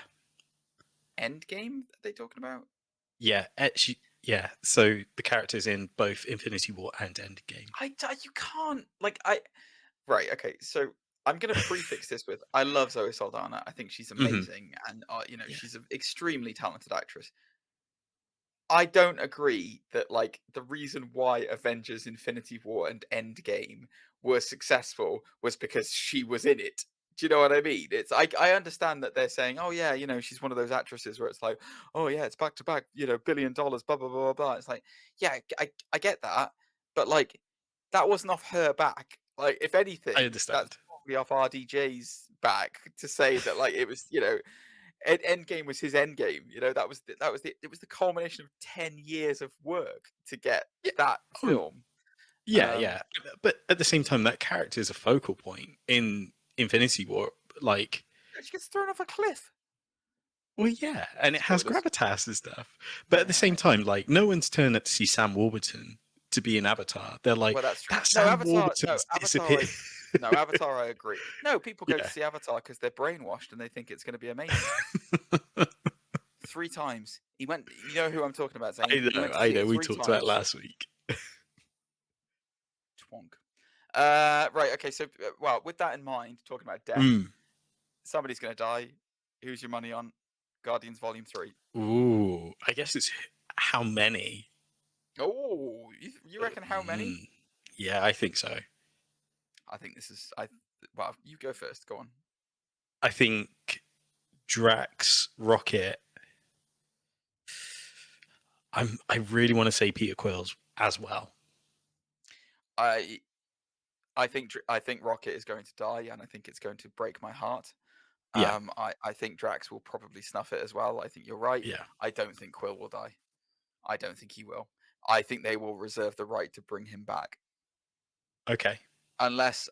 Endgame? Are they talking about? Yeah. So the characters in both Infinity War and Endgame. You can't right. Okay. So I'm going to prefix this with I love Zoe Saldana. I think she's amazing, and she's an extremely talented actress. I don't agree that like the reason why Avengers: Infinity War and Endgame were successful was because she was in it. Do you know what I mean? It's I understand that they're saying, oh yeah, she's one of those actresses where it's like, oh yeah, it's back to back, $1 billion, blah blah blah blah blah. It's like, yeah, I get that, but like that wasn't off her back. Like if anything, I understand. that's probably off RDJ's back to say that like it was, Endgame was his Endgame. That was the culmination of 10 years of work to get that film. Yeah. But at the same time, that character is a focal point in Infinity War. Like, she gets thrown off a cliff. Well, yeah, and it has gravitas and stuff. But at the same time, like, no one's turned up to see Sam Warburton to be an Avatar. They're like, well, that's true. disappeared. Avatar, I agree. No, people go to see Avatar because they're brainwashed and they think it's going to be amazing. 3 times. He went. You know who I'm talking about, I Zane. He know, went to I see know. it We 3 talked about it times. last week. Twonk. Right. Okay. So, well, with that in mind, talking about death, somebody's going to die. Who's your money on Guardians Volume 3? Ooh, I guess it's how many. Oh, you reckon how many? Yeah, I think so. I think this is. Well, you go first. Go on. I think Drax, Rocket. I really want to say Peter Quills as well. I think Rocket is going to die, and I think it's going to break my heart. Yeah. I think Drax will probably snuff it as well. I think you're right. Yeah. I don't think Quill will die. I don't think he will. I think they will reserve the right to bring him back. Okay. Unless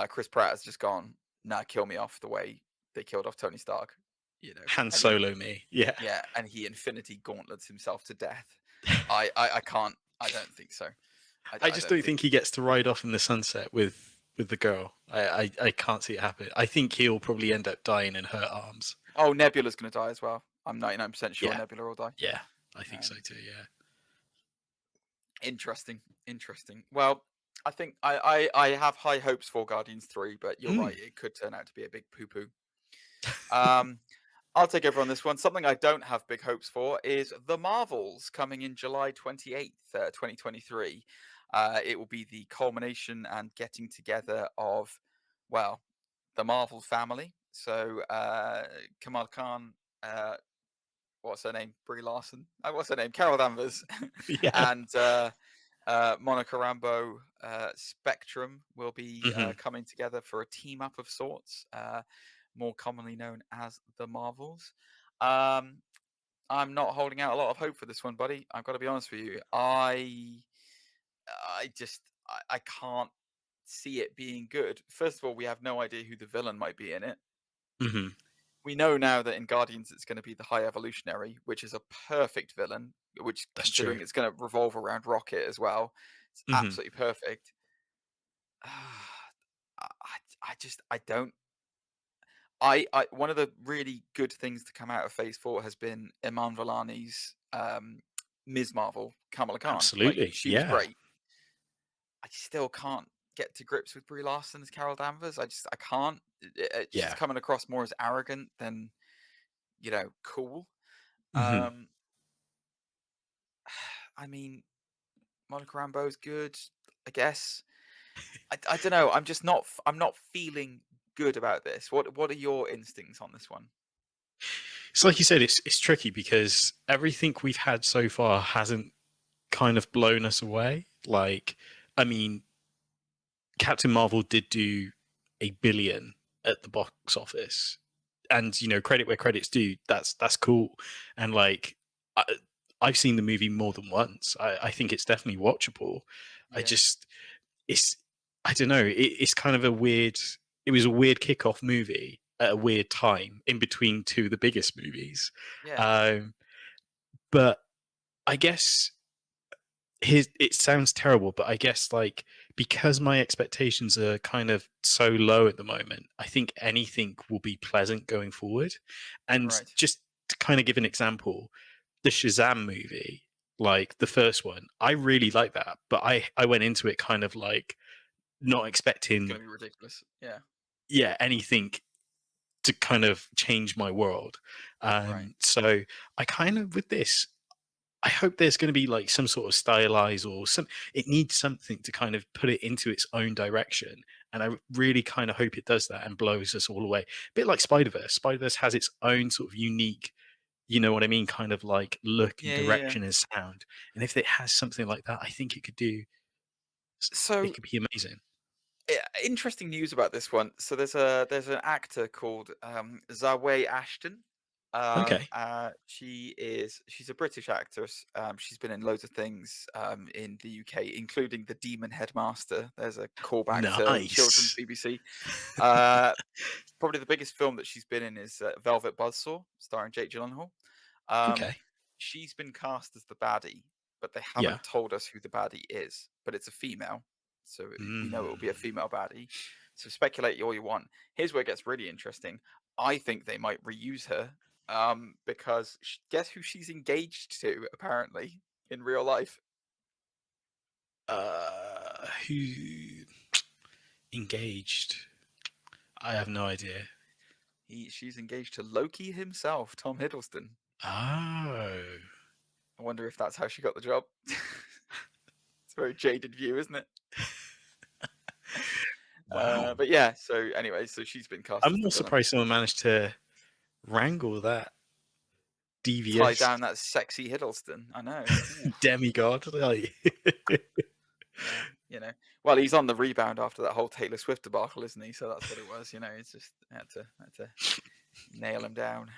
Chris Pratt has just gone, nah, kill me off the way they killed off Tony Stark. You know, Han Solo me. Yeah. Yeah, and he Infinity Gauntlets himself to death. I can't. I don't think so. I just don't think he gets to ride off in the sunset with the girl. I can't see it happen. I think he'll probably end up dying in her arms. Oh, Nebula's going to die as well. I'm 99% sure Yeah. Nebula will die. Yeah, I think so too. Yeah. Interesting. Well, I think I have high hopes for Guardians 3, but you're right. It could turn out to be a big poo-poo. I'll take over on this one. Something I don't have big hopes for is The Marvels coming in July 28th, 2023. It will be the culmination and getting together of, well, the Marvel family. So Kamal Khan, what's her name? Brie Larson. What's her name? Carol Danvers. Yeah. And Monica Rambeau, Spectrum will be coming together for a team up of sorts, more commonly known as the Marvels. I'm not holding out a lot of hope for this one, buddy. I've got to be honest with you. I can't see it being good. First of all, we have no idea who the villain might be in it. We know now that in Guardians it's going to be the High Evolutionary, which is a perfect villain, which That's considering true. it's going to revolve around Rocket as well, it's absolutely perfect. One of the really good things to come out of Phase 4 has been Iman Vellani's Ms. Marvel, Kamala Khan. Absolutely. She was great. I still can't get to grips with Brie Larson as Carol Danvers. I can't. She's coming across more as arrogant than, cool. I mean, Monica Rambeau's good, I guess. I don't know. I'm not feeling good about this. What are your instincts on this one? So, like you said, it's tricky because everything we've had so far hasn't kind of blown us away. Like, I mean, Captain Marvel did do $1 billion at the box office, and credit where credit's due. That's cool, and like I've seen the movie more than once. I think it's definitely watchable. Yeah. I don't know. It's kind of a weird. It was a weird kickoff movie at a weird time in between two of the biggest movies. Yeah. But I guess it sounds terrible, but I guess like because my expectations are kind of so low at the moment, I think anything will be pleasant going forward. And just to kind of give an example, the Shazam movie, like the first one, I really like that, but I went into it kind of like not expecting it's gonna be ridiculous. Yeah, anything to kind of change my world. So I kind of with this, I hope there's going to be like some sort of stylized or it needs something to kind of put it into its own direction. And I really kind of hope it does that and blows us all away. A bit like Spider-Verse. Spider-Verse has its own sort of unique, you know what I mean, kind of like look and direction and sound. And if it has something like that, I think it could do. So it could be amazing. Interesting news about this one. So there's an actor called Zawe Ashton. Okay. She's a British actress. She's been in loads of things in the UK, including The Demon Headmaster. There's a callback to children's BBC. Probably the biggest film that she's been in is Velvet Buzzsaw, starring Jake Gyllenhaal. Okay. She's been cast as the baddie, but they haven't told us who the baddie is. But it's a female, so we know it will be a female baddie. So speculate all you want. Here's where it gets really interesting. I think they might reuse her because guess who she's engaged to apparently in real life? Who engaged? I have no idea. She's engaged to Loki himself, Tom Hiddleston. Oh. I wonder if that's how she got the job. It's a very jaded view, isn't it? Wow. But yeah, so anyway, so she's been cast. I'm not surprised someone managed to wrangle that devious tie down that sexy Hiddleston. I know. demigod. Like, yeah, well, he's on the rebound after that whole Taylor Swift debacle, isn't he? So that's what it was. It's just had to nail him down.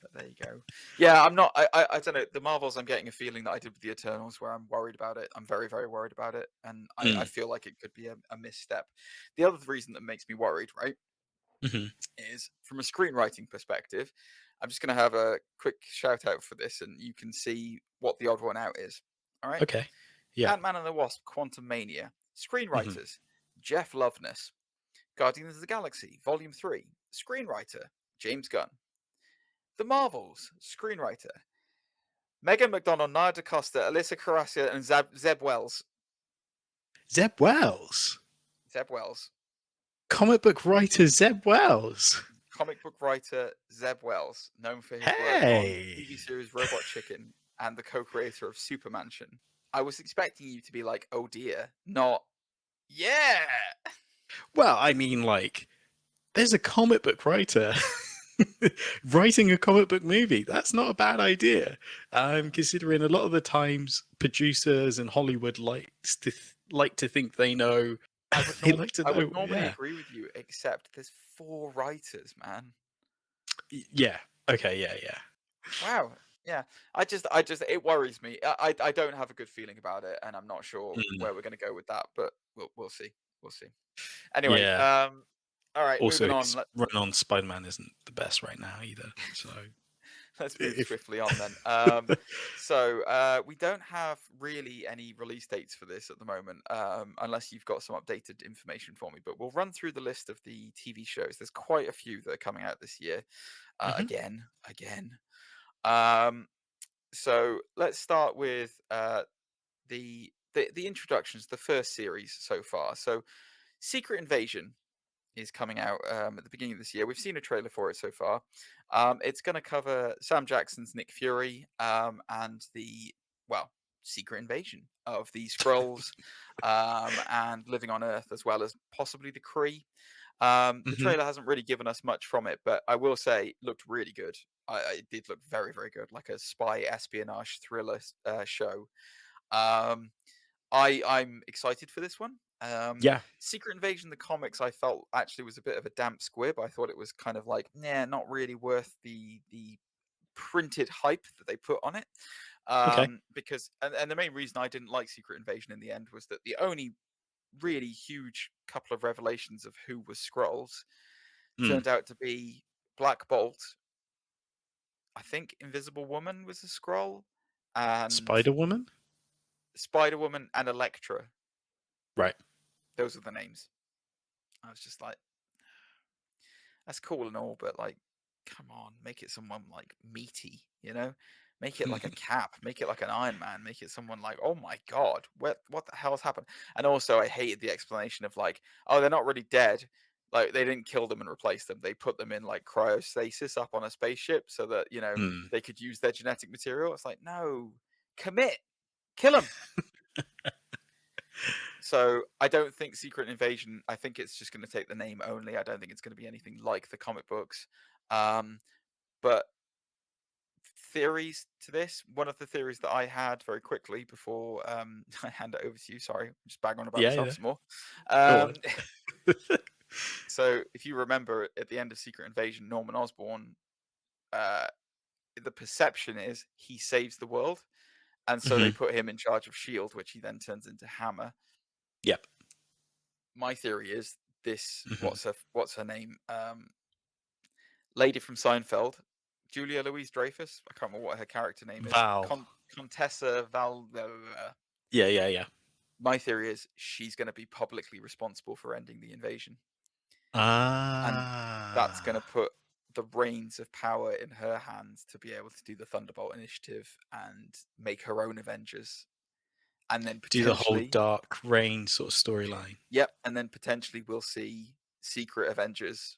But there you go. Yeah, I'm not. I don't know. The Marvels, I'm getting a feeling that I did with the Eternals, where I'm worried about it. I'm very, very worried about it, and I feel like it could be a misstep. The other reason that makes me worried, right, is from a screenwriting perspective. I'm just going to have a quick shout out for this, and you can see what the odd one out is. All right. okay. Yeah. Ant-Man and the Wasp: Quantumania. Screenwriters: Jeff Loveness. Guardians of the Galaxy Volume 3. Screenwriter: James Gunn. The Marvels. Screenwriter: Megan McDonnell, Nia DaCosta, Alyssa Caracia, and Zeb Wells. Zeb Wells? Zeb Wells. Comic book writer Zeb Wells? Comic book writer Zeb Wells, known for his work on TV series Robot Chicken and the co-creator of Supermansion. I was expecting you to be like, oh dear, not, yeah. Well, I mean, like, there's a comic book writer writing a comic book movie. That's not a bad idea. Considering a lot of the times producers and Hollywood like to think they know. I would normally agree with you, except there's 4 writers, man. Yeah. Okay. Yeah. Wow. Yeah. I just it worries me. I don't have a good feeling about it, and I'm not sure where we're going to go with that, but we'll see. We'll see. Anyway, all right. Also, moving on. Run on Spider-Man isn't the best right now either. So let's move swiftly on then. So we don't have really any release dates for this at the moment, unless you've got some updated information for me. But we'll run through the list of the TV shows. There's quite a few that are coming out this year. Again. So let's start with the introductions, the first series so far. So Secret Invasion is coming out at the beginning of this year. We've seen a trailer for it so far. It's going to cover Sam Jackson's Nick Fury and the secret invasion of the Skrulls and living on Earth, as well as possibly the Kree. The trailer hasn't really given us much from it, but I will say it looked really good. It did look very, very good, like a spy espionage thriller show. I'm excited for this one. Secret Invasion, the comics, I felt actually was a bit of a damp squib. I thought it was kind of like, not really worth the printed hype that they put on it. Because and the main reason I didn't like Secret Invasion in the end was that the only really huge couple of revelations of who was Skrulls turned out to be Black Bolt. I think Invisible Woman was a Skrull, and Spider-Woman and Elektra. Right. Those are the names. I was just like, that's cool and all, but like, come on, make it someone like meaty, Make it like a Cap, make it like an Iron Man, make it someone like, oh my god, what the hell's happened? And also, I hated the explanation of like, oh, they're not really dead. Like, they didn't kill them and replace them. They put them in like cryostasis up on a spaceship so that they could use their genetic material. It's like, no, commit, kill them. So I don't think Secret Invasion, I think it's just going to take the name only. I don't think it's going to be anything like the comic books. But theories to this, one of the theories that I had very quickly before I hand it over to you, sorry, I'm just bang on about myself some more. So if you remember at the end of Secret Invasion, Norman Osborn, the perception is he saves the world. And so they put him in charge of S.H.I.E.L.D., which he then turns into Hammer. Yep. My theory is this, what's her name? Lady from Seinfeld, Julia Louis-Dreyfus. I can't remember what her character name is. Contessa Val. Yeah. My theory is she's going to be publicly responsible for ending the invasion. And that's going to put the reins of power in her hands to be able to do the Thunderbolt Initiative and make her own Avengers, and then Do the whole potentially, Dark Reign sort of storyline. yep, and then potentially we'll see Secret Avengers,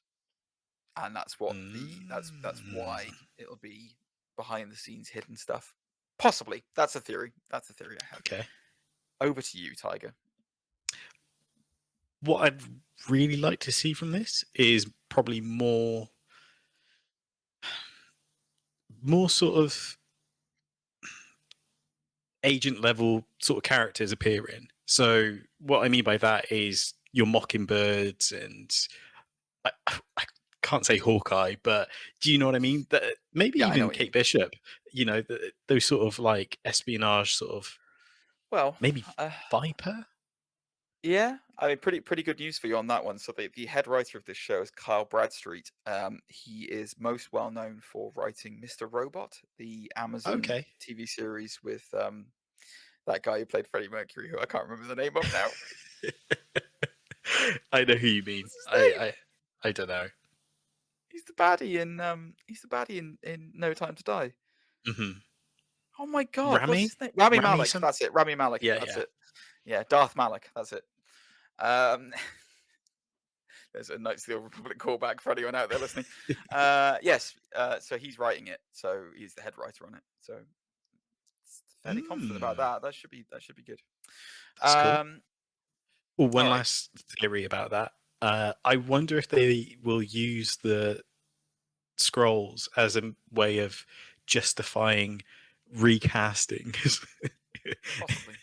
and that's what that's why it'll be behind the scenes hidden stuff. Possibly, that's a theory. That's a theory I have. Okay. Over to you, Tiger. What I'd really like to see from this is probably more sort of agent level sort of characters appearing. So what I mean by that is your Mockingbirds and I can't say Hawkeye, but do you know what I mean? That maybe even Kate Bishop. You know, those sort of like espionage sort of. Well, maybe Viper. Yeah, I mean, pretty good news for you on that one. So the head writer of this show is Kyle Bradstreet. He is most well known for writing Mr. Robot, the Amazon TV series with that guy who played Freddie Mercury, who I can't remember the name of now. I know who you mean. I don't know. He's the baddie in No Time to Die. Mm-hmm. Oh my god, Rami? what's his name? Rami Malek. That's it. Rami Malek. That's it. Yeah, Darth Malek. That's it. There's a Knights of the Old Republic callback for anyone out there listening. Yes. So he's writing it. So he's the head writer on it. So fairly confident about that. That should be good. That's cool. Well, one last theory about that. I wonder if they will use the scrolls as a way of justifying recasting. Possibly.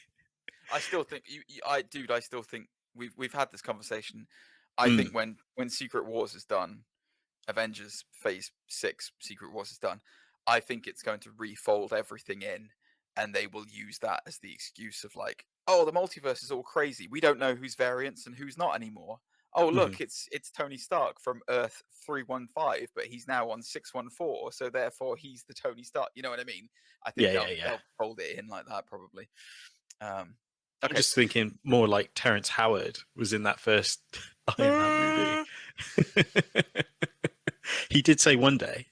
I still think I still think we've had this conversation. I think when Secret Wars is done, Avengers Phase 6 Secret Wars is done, I think it's going to refold everything in, and they will use that as the excuse of like, oh, the multiverse is all crazy. We don't know who's variants and who's not anymore. Oh, look, it's Tony Stark from Earth 315, but he's now on 614, so therefore he's the Tony Stark. You know what I mean? I think they'll fold it in like that probably. I'm just thinking more like Terrence Howard was in that first Iron Man movie. He did say one day.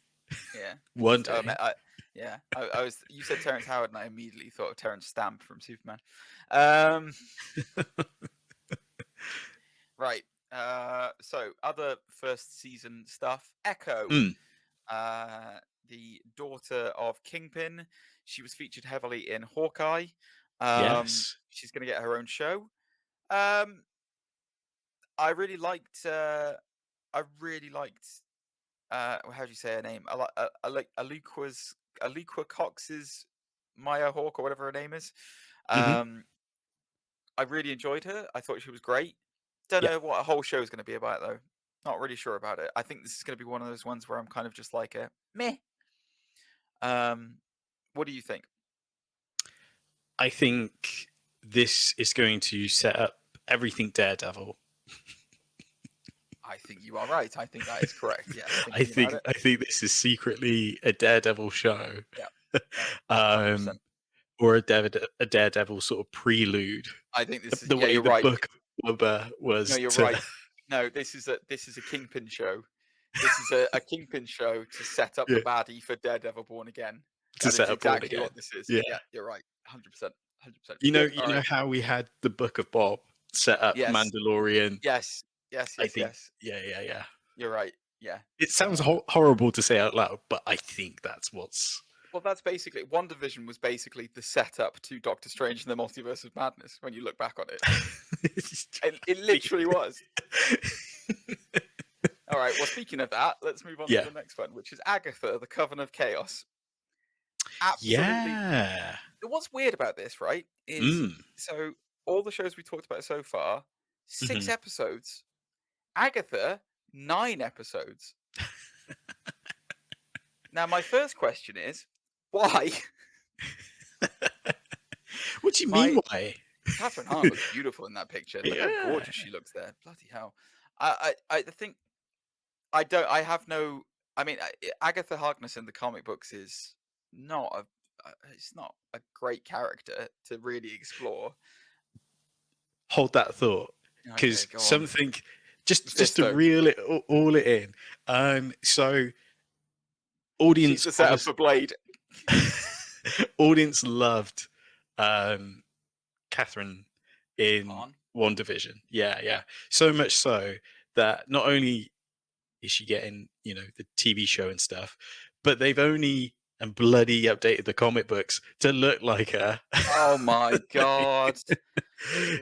Yeah. One day. I was. You said Terrence Howard, and I immediately thought of Terrence Stamp from Superman. Right. So other first season stuff. Echo, the daughter of Kingpin. She was featured heavily in Hawkeye. Yes. She's going to get her own show. I really liked. How do you say her name? Aliqua Cox's Maya Hawke, or whatever her name is. I really enjoyed her. I thought she was great. Don't know what a whole show is going to be about, though. Not really sure about it. I think this is going to be one of those ones where I'm kind of just like a meh. What do you think? I think this is going to set up everything Daredevil. I think you are right. I think that is correct. Yeah. I think this is secretly a Daredevil show. Yeah. Or a Daredevil sort of prelude. I think this is the way you're the right. book was. No, you're right. No, this is a Kingpin show. This is a Kingpin show to set up the baddie for Daredevil Born Again. To set up exactly Born Again. What this is. Yeah, you're right. 100%. You know how we had the Book of Bob set up Mandalorian. Yes. I think. Yeah. You're right. Yeah. It sounds horrible to say out loud, but I think that's what's. Well, that's basically WandaVision was basically the setup to Doctor Strange and the Multiverse of Madness. When you look back on it, it literally was. All right. Well, speaking of that, let's move on to the next one, which is Agatha, the Coven of Chaos. Absolutely. Yeah. What's weird about this, right, is so all the shows we talked about so far, 6 episodes. Agatha, 9 episodes. Now, my first question is, why? What do you mean, why? Catherine Hahn looks beautiful in that picture. Look how gorgeous she looks there. Bloody hell. I think Agatha Harkness in the comic books is not a great character to really explore. Hold that thought, because something just to reel it all in. So audience the setup for Blade. Audience loved Catherine in On. WandaVision. Yeah. So much so that not only is she getting, the TV show and stuff, but they've only and bloody updated the comic books to look like her. Oh my god.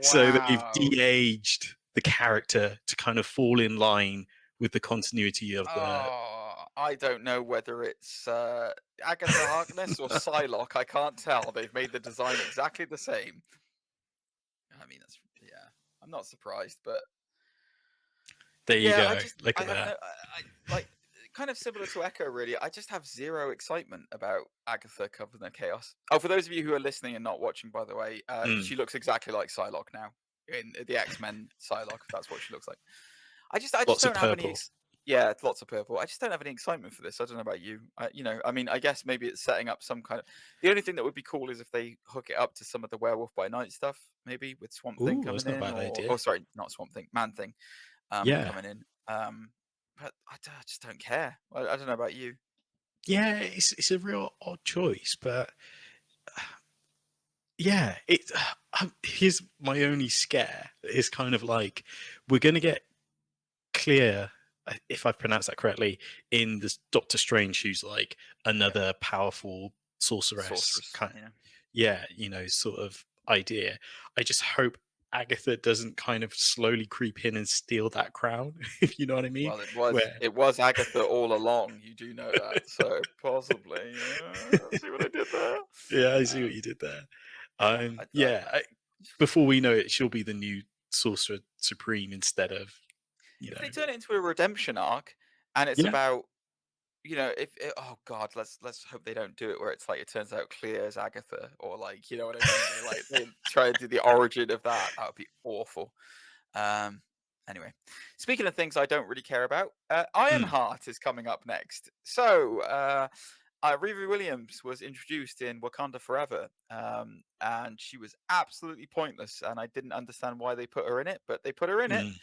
So they've Wow. de-aged the character to kind of fall in line with the continuity of the... Oh, I don't know whether it's Agatha Harkness or Psylocke. I can't tell. They've made the design exactly the same. I mean, I'm not surprised, but there you go. Look I at have that. no, like kind of similar to Echo, really. I just have zero excitement about Agatha Coven of Chaos. Oh, for those of you who are listening and not watching, by the way, she looks exactly like Psylocke now in the X-Men Psylocke. That's what she looks like. I just Lots of don't have any. purple. Yeah, it's lots of purple. I just don't have any excitement for this. I don't know about you. I mean, I guess maybe it's setting up some kind of. The only thing that would be cool is if they hook it up to some of the Werewolf by Night stuff, maybe with Swamp Thing Ooh, that's coming not a in, bad idea. or sorry, not Swamp Thing, Man Thing, Yeah. coming in. But I just don't care. I don't know about you. Yeah, it's a real odd choice, but yeah, here's my only scare. Is kind of like we're going to get clear, if I've pronounced that correctly, in this Doctor Strange, who's like another powerful sorceress kind. Yeah, sort of idea. I just hope Agatha doesn't kind of slowly creep in and steal that crown, if you know what I mean. Well, it was Agatha all along. You do know that, so possibly. See what I did there? Yeah, I see what you did there. Before we know it, she'll be the new Sorcerer Supreme instead of. If they turn it into a redemption arc, and it's about, oh god, let's hope they don't do it where it's like it turns out Clea is Agatha, or like, you know what I mean? they try to do the origin of that. That would be awful. Anyway, speaking of things I don't really care about, Ironheart is coming up next. So, Riri Williams was introduced in Wakanda Forever, and she was absolutely pointless, and I didn't understand why they put her in it, but they put her in it.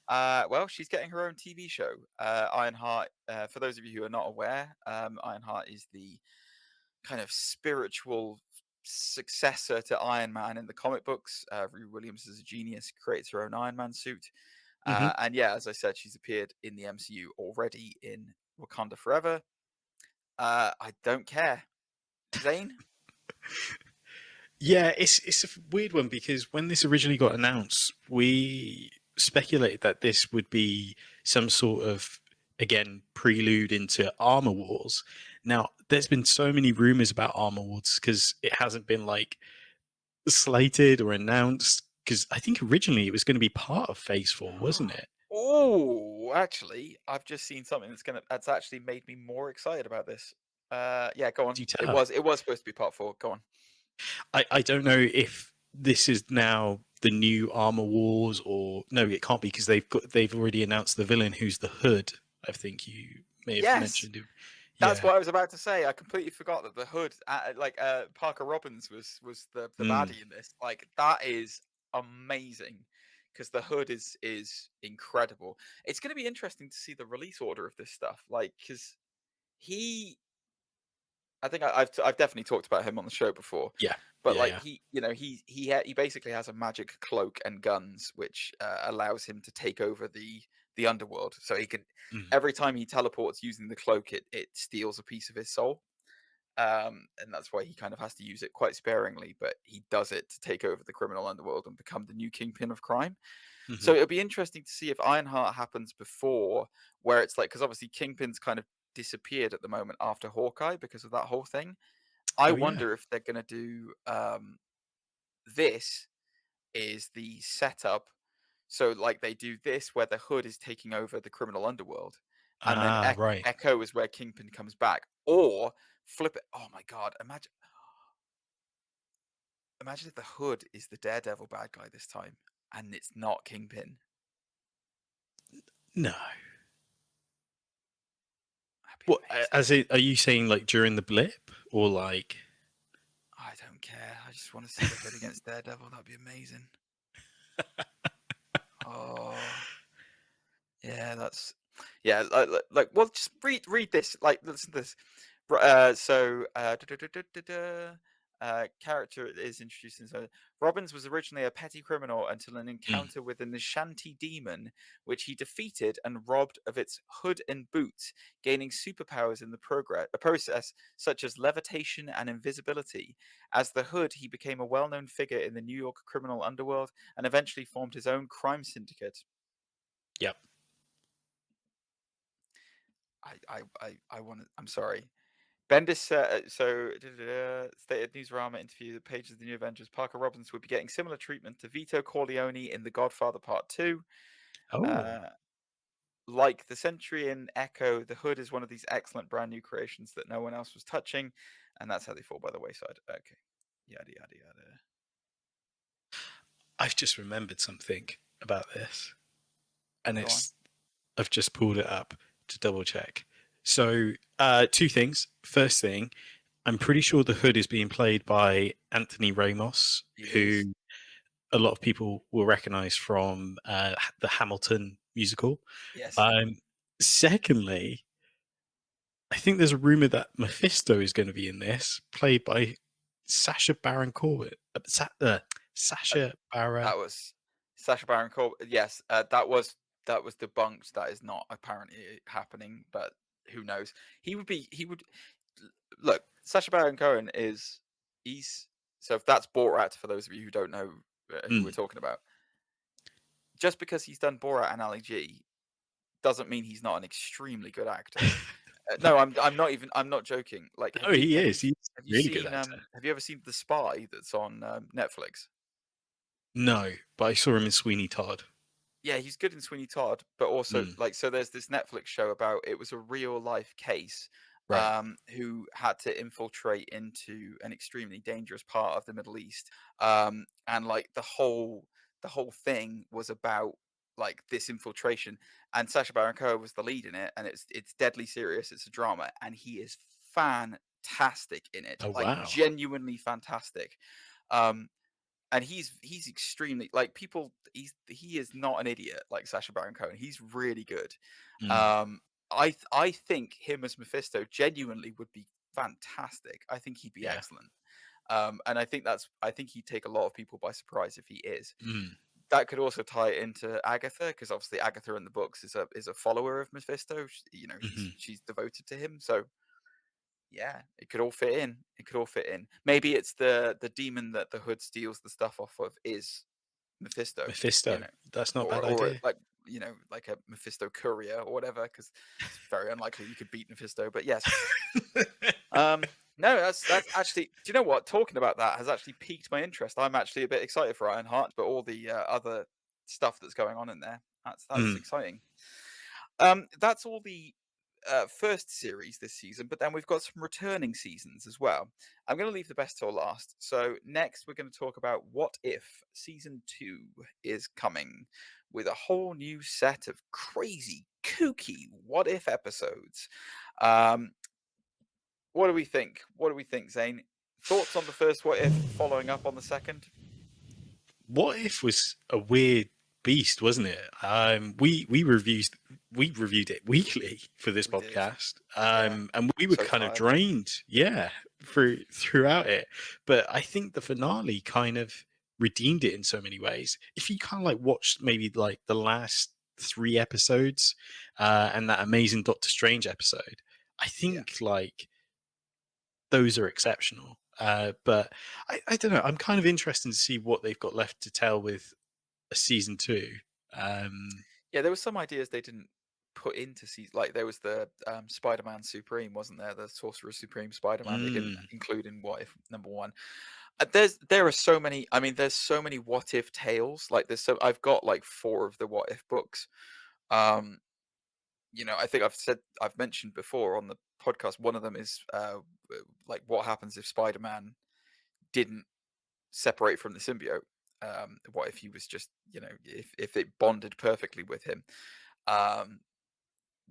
Well, she's getting her own TV show. Ironheart, for those of you who are not aware, Ironheart is the kind of spiritual successor to Iron Man in the comic books. Riri Williams is a genius, creates her own Iron Man suit. And yeah, as I said, she's appeared in the MCU already in Wakanda Forever. I don't care. Zane? Yeah, it's a weird one because when this originally got announced, we speculated that this would be some sort of, again, prelude into Armor Wars. Now, there's been so many rumors about Armor Wars because it hasn't been like slated or announced, because I think originally it was going to be part of Phase 4, wasn't it? Oh, actually, I've just seen something that's actually made me more excited about this. Yeah, go on. It was supposed to be part 4. Go on. I don't know if this is now the new Armor Wars, or no, it can't be because they've already announced the villain, who's the Hood. I think you may have mentioned him. That's what I was about to say. I completely forgot that the Hood, Parker Robbins, was the baddie in this. Like, that is amazing because the Hood is incredible. It's going to be interesting to see the release order of this stuff, like, because I think I've definitely talked about him on the show before. Yeah, but he basically has a magic cloak and guns, which allows him to take over the underworld. So he can every time he teleports using the cloak, it steals a piece of his soul. And that's why he kind of has to use it quite sparingly, but he does it to take over the criminal underworld and become the new kingpin of crime. So it'll be interesting to see if Ironheart happens before, where it's like, because obviously Kingpin's kind of disappeared at the moment after Hawkeye because of that whole thing. I wonder if they're going to do this is the setup. So like they do this where the Hood is taking over the criminal underworld, and then Echo is where Kingpin comes back, or flip it. Oh my god, imagine if the Hood is the Daredevil bad guy this time and it's not Kingpin. No. What, are you saying like during the blip, or like? I don't care. I just want to see the Hood against Daredevil. That'd be amazing. Oh, yeah, like well, just read this. Like, listen to this. Character is introduced in Robbins was originally a petty criminal until an encounter with an Ashanti demon, which he defeated and robbed of its hood and boots, gaining superpowers in the process, such as levitation and invisibility. As the Hood, he became a well-known figure in the New York criminal underworld and eventually formed his own crime syndicate. Yep. I want to. I'm sorry. Bendis stated Newsarama interview the pages of the New Avengers. Parker Robbins would be getting similar treatment to Vito Corleone in The Godfather Part 2. Oh. Like the Centurion Echo, the Hood is one of these excellent brand new creations that no one else was touching, and that's how they fall by the wayside. Okay. Yada, yada, yada. I've just remembered something about this, and I've just pulled it up to double check. So, two things. First thing, I'm pretty sure the Hood is being played by Anthony Ramos, who a lot of people will recognize from the Hamilton musical. Yes. Secondly, I think there's a rumor that Mephisto is going to be in this, played by Sacha Baron Corbett. Sacha Baron. That was Sacha Baron Corbett. Yes, that was debunked. That is not apparently happening, but who knows? He would look. Sacha Baron Cohen he's so if that's Borat, for those of you who don't know who we're talking about, just because he's done Borat and Ali G doesn't mean he's not an extremely good actor. No, I'm not joking. Like, he is. He's really good actor. Have you ever seen The Spy that's on Netflix? No, but I saw him in Sweeney Todd. Yeah, he's good in Sweeney Todd, but also so there's this Netflix show about it was a real life case, who had to infiltrate into an extremely dangerous part of the Middle East, and like the whole thing was about like this infiltration, and Sacha Baron Cohen was the lead in it, and it's deadly serious. It's a drama, and he is fantastic in it, genuinely fantastic. And he's extremely like people. He is not an idiot like Sacha Baron Cohen. He's really good. I think him as Mephisto genuinely would be fantastic. I think he'd be excellent. And I think he'd take a lot of people by surprise if he is. That could also tie it into Agatha, because obviously Agatha in the books is a follower of Mephisto. She's devoted to him. So yeah, it could all fit in. Maybe it's the demon that the Hood steals the stuff off of is Mephisto. That's not a bad idea. Or like a Mephisto courier or whatever, because it's very unlikely you could beat Mephisto. But yes, no, that's actually. Do you know what? Talking about that has actually piqued my interest. I'm actually a bit excited for Ironheart, but all the other stuff that's going on in there, that's exciting. That's all the first series this season, but then we've got some returning seasons as well. I'm going to leave the best till last. So next we're going to talk about What If Season 2 is coming with a whole new set of crazy, kooky What If episodes. What do we think? Zane? Thoughts on the first What If following up on the second? What If was a weird beast, wasn't it? We reviewed it weekly for this podcast, and we were kind of drained, throughout it. But I think the finale kind of redeemed it in so many ways. If you kind of like watched maybe like the last 3 episodes, and that amazing Doctor Strange episode, I think like those are exceptional. But I don't know. I'm kind of interested to see what they've got left to tell with season 2. There were some ideas they didn't put into season, like there was the Spider-Man Supreme, wasn't there? The Sorcerer Supreme Spider-Man they didn't include in What If number 1. There are so many. I mean, there's so many What If tales. Like I've got like 4 of the What If books. I think I've mentioned before on the podcast. One of them is like what happens if Spider-Man didn't separate from the symbiote. What if he was just, if it bonded perfectly with him?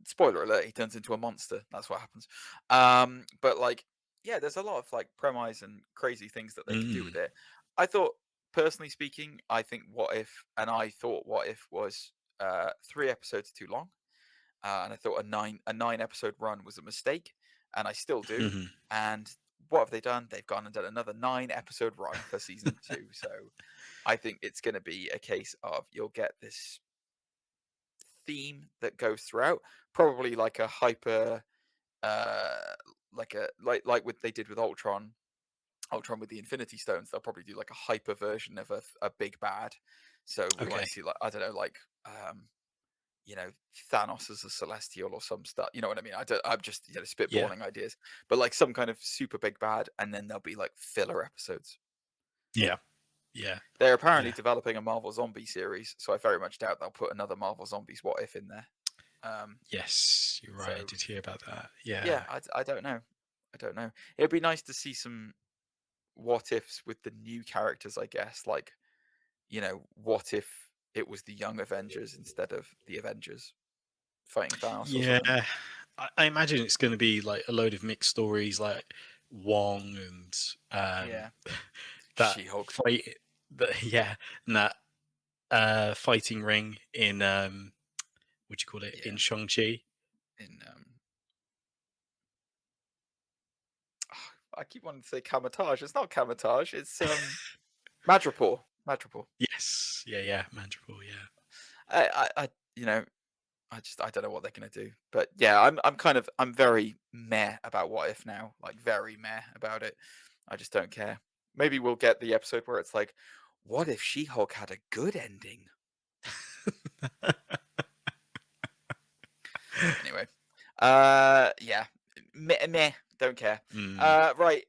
Spoiler alert, he turns into a monster. That's what happens. But like, there's a lot of like premise and crazy things that they can do with it. I thought, personally speaking, I thought What If was 3 episodes too long. And I thought a 9 episode run was a mistake. and I still do. Mhm. And what have they done? They've gone and done another 9-episode run for season 2. So I think it's going to be a case of you'll get this theme that goes throughout, probably like a hyper, like what they did with Ultron with the Infinity Stones. They'll probably do like a hyper version of a big bad. So we Okay. might see, like, I don't know, like Thanos as a Celestial or some stuff. You know what I mean? I'm just Yeah. spitballing ideas, but like some kind of super big bad, and then there'll be like filler episodes. Yeah. Yeah. They're apparently Yeah. developing a Marvel Zombie series, so I very much doubt they'll put another Marvel Zombies What If in there. Yes, you're right. I So did hear about that. yeah, Yeah. I don't know. I don't know. It'd be nice to see some what ifs with the new characters, I guess. Like, what if it was the young Avengers instead of the Avengers fighting Thanos or Yeah. something? I imagine it's going to be like a load of mixed stories, like Wong and Yeah, that She-Hulk fight. Yeah, and that fighting ring in what do you call it, yeah in Shang-Chi. in I keep wanting to say Kamatage. It's not Kamatage. It's Madripoor. Madripoor. Yes. Yeah. Mandible. Yeah. I I don't know what they're gonna do. But yeah, I'm very meh about What If now. Like very meh about it. I just don't care. Maybe we'll get the episode where it's like, what if She-Hulk had a good ending? Anyway. Yeah. Meh. Don't care. Right.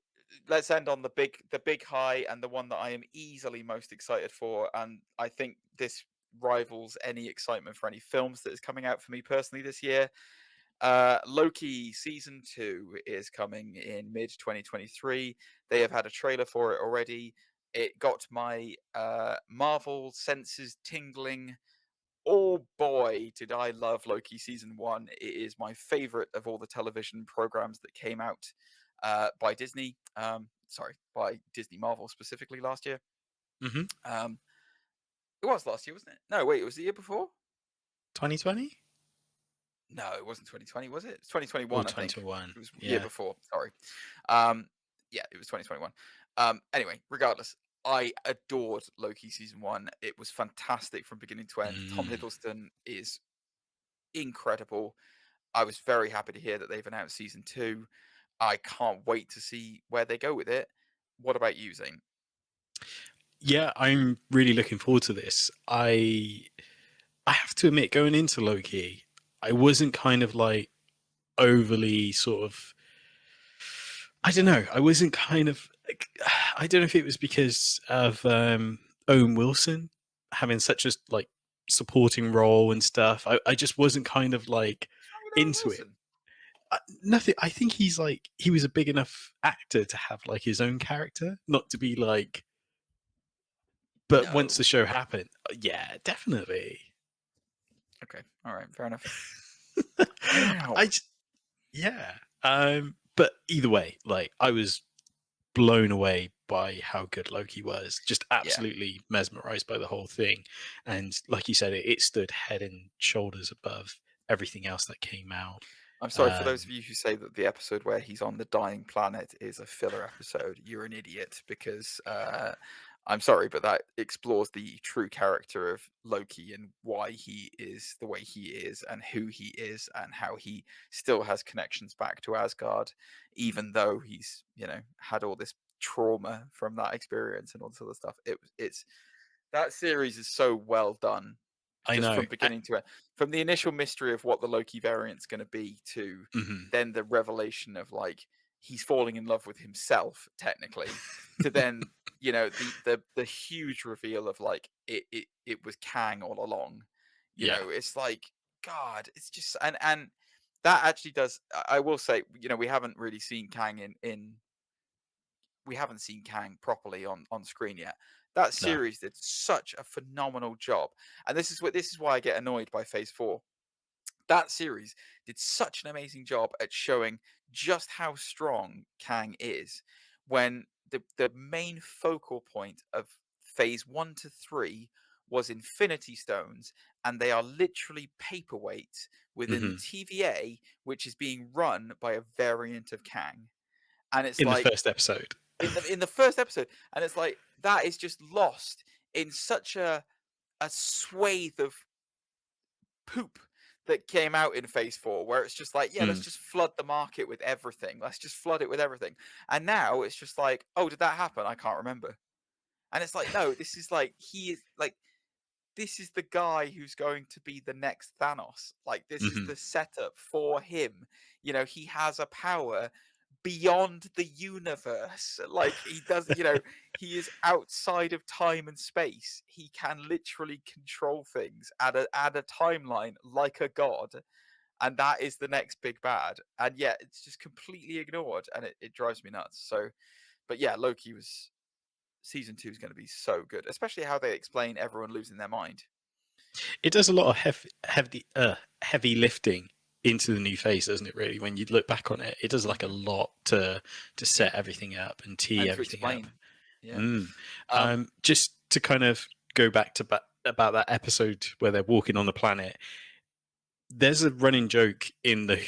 Let's end on the big high, and the one that I am easily most excited for, and I think this rivals any excitement for any films that is coming out for me personally this year. Loki season 2 is coming in mid 2023. They have had a trailer for it already. It got my Marvel senses tingling. Oh boy, did I love Loki season 1. It is my favorite of all the television programs that came out by Disney. By Disney Marvel specifically last year. Mm-hmm. It was last year, wasn't it? No, wait, it was the year before? 2020 No, it wasn't 2020, was it? It's or 2021, I think. 2021? It was the year Yeah. before. Sorry. Yeah, it was 2021. Anyway, regardless, I adored Loki season 1. It was fantastic from beginning to end. Tom Mm. Hiddleston is incredible. I was very happy to hear that they've announced season 2. I can't wait to see where they go with it. What about you, Zane? Yeah, I'm really looking forward to this. I have to admit, going into Loki, I wasn't kind of like overly sort of. I don't know. I wasn't kind of. I don't know if it was because of Owen Wilson having such a like supporting role and stuff. I just wasn't kind of like What's wrong with Owen into it. Wilson? Nothing. I think he was a big enough actor to have like his own character, not to be like. But once No. the show happened, yeah, definitely. Okay. All right. Fair enough. I Wow. Yeah. But either way, like I was blown away by how good Loki was. Just Yeah. absolutely mesmerized by the whole thing. And like you said, it stood head and shoulders above everything else that came out. I'm sorry for those of you who say that the episode where he's on the dying planet is a filler episode. You're an idiot because I'm sorry, but that explores the true character of Loki and why he is the way he is and who he is and how he still has connections back to Asgard, even though he's, had all this trauma from that experience and all this other stuff. It's that series is so well done, I just know. from beginning to end, from the initial mystery of what the Loki variant's going to be to Mhm. then the revelation of like he's falling in love with himself technically, to then the huge reveal of like it was Kang all along. Yeah. It's like God, it's just and that actually does. I will say, we haven't really seen Kang in we haven't seen Kang properly on screen yet. That No. series did such a phenomenal job, and this is why I get annoyed by Phase 4. That series did such an amazing job at showing just how strong Kang is, when the main focal point of Phase 1 to 3 was Infinity Stones, and they are literally paperweights within the Hmm. TVA, which is being run by a variant of Kang. And it's In the like first episode. in the first episode, and it's like that is just lost in such a swathe of poop that came out in phase 4, where it's just like, yeah, let's Mm. just flood the market with everything. Let's just flood it with everything. And now it's just like, oh, did that happen? I can't remember. And it's like, no, this is like, he is like, this is the guy who's going to be the next Thanos. Like, this is Hmm. the setup for him. You know, he has a power beyond the universe. Like, he does, you know, he is outside of time and space. He can literally control things at a timeline like a god. And that is the next big bad. And yet it's just completely ignored, and it drives me nuts. So, but yeah, Loki was season 2 is going to be so good, especially how they explain everyone losing their mind. It does a lot of heavy lifting into the new phase, doesn't it? Really, when you look back on it, it does like a lot to set everything up and tee And to everything explain. up. Yeah. Just to kind of go back to about that episode where they're walking on the planet. There's a running joke in the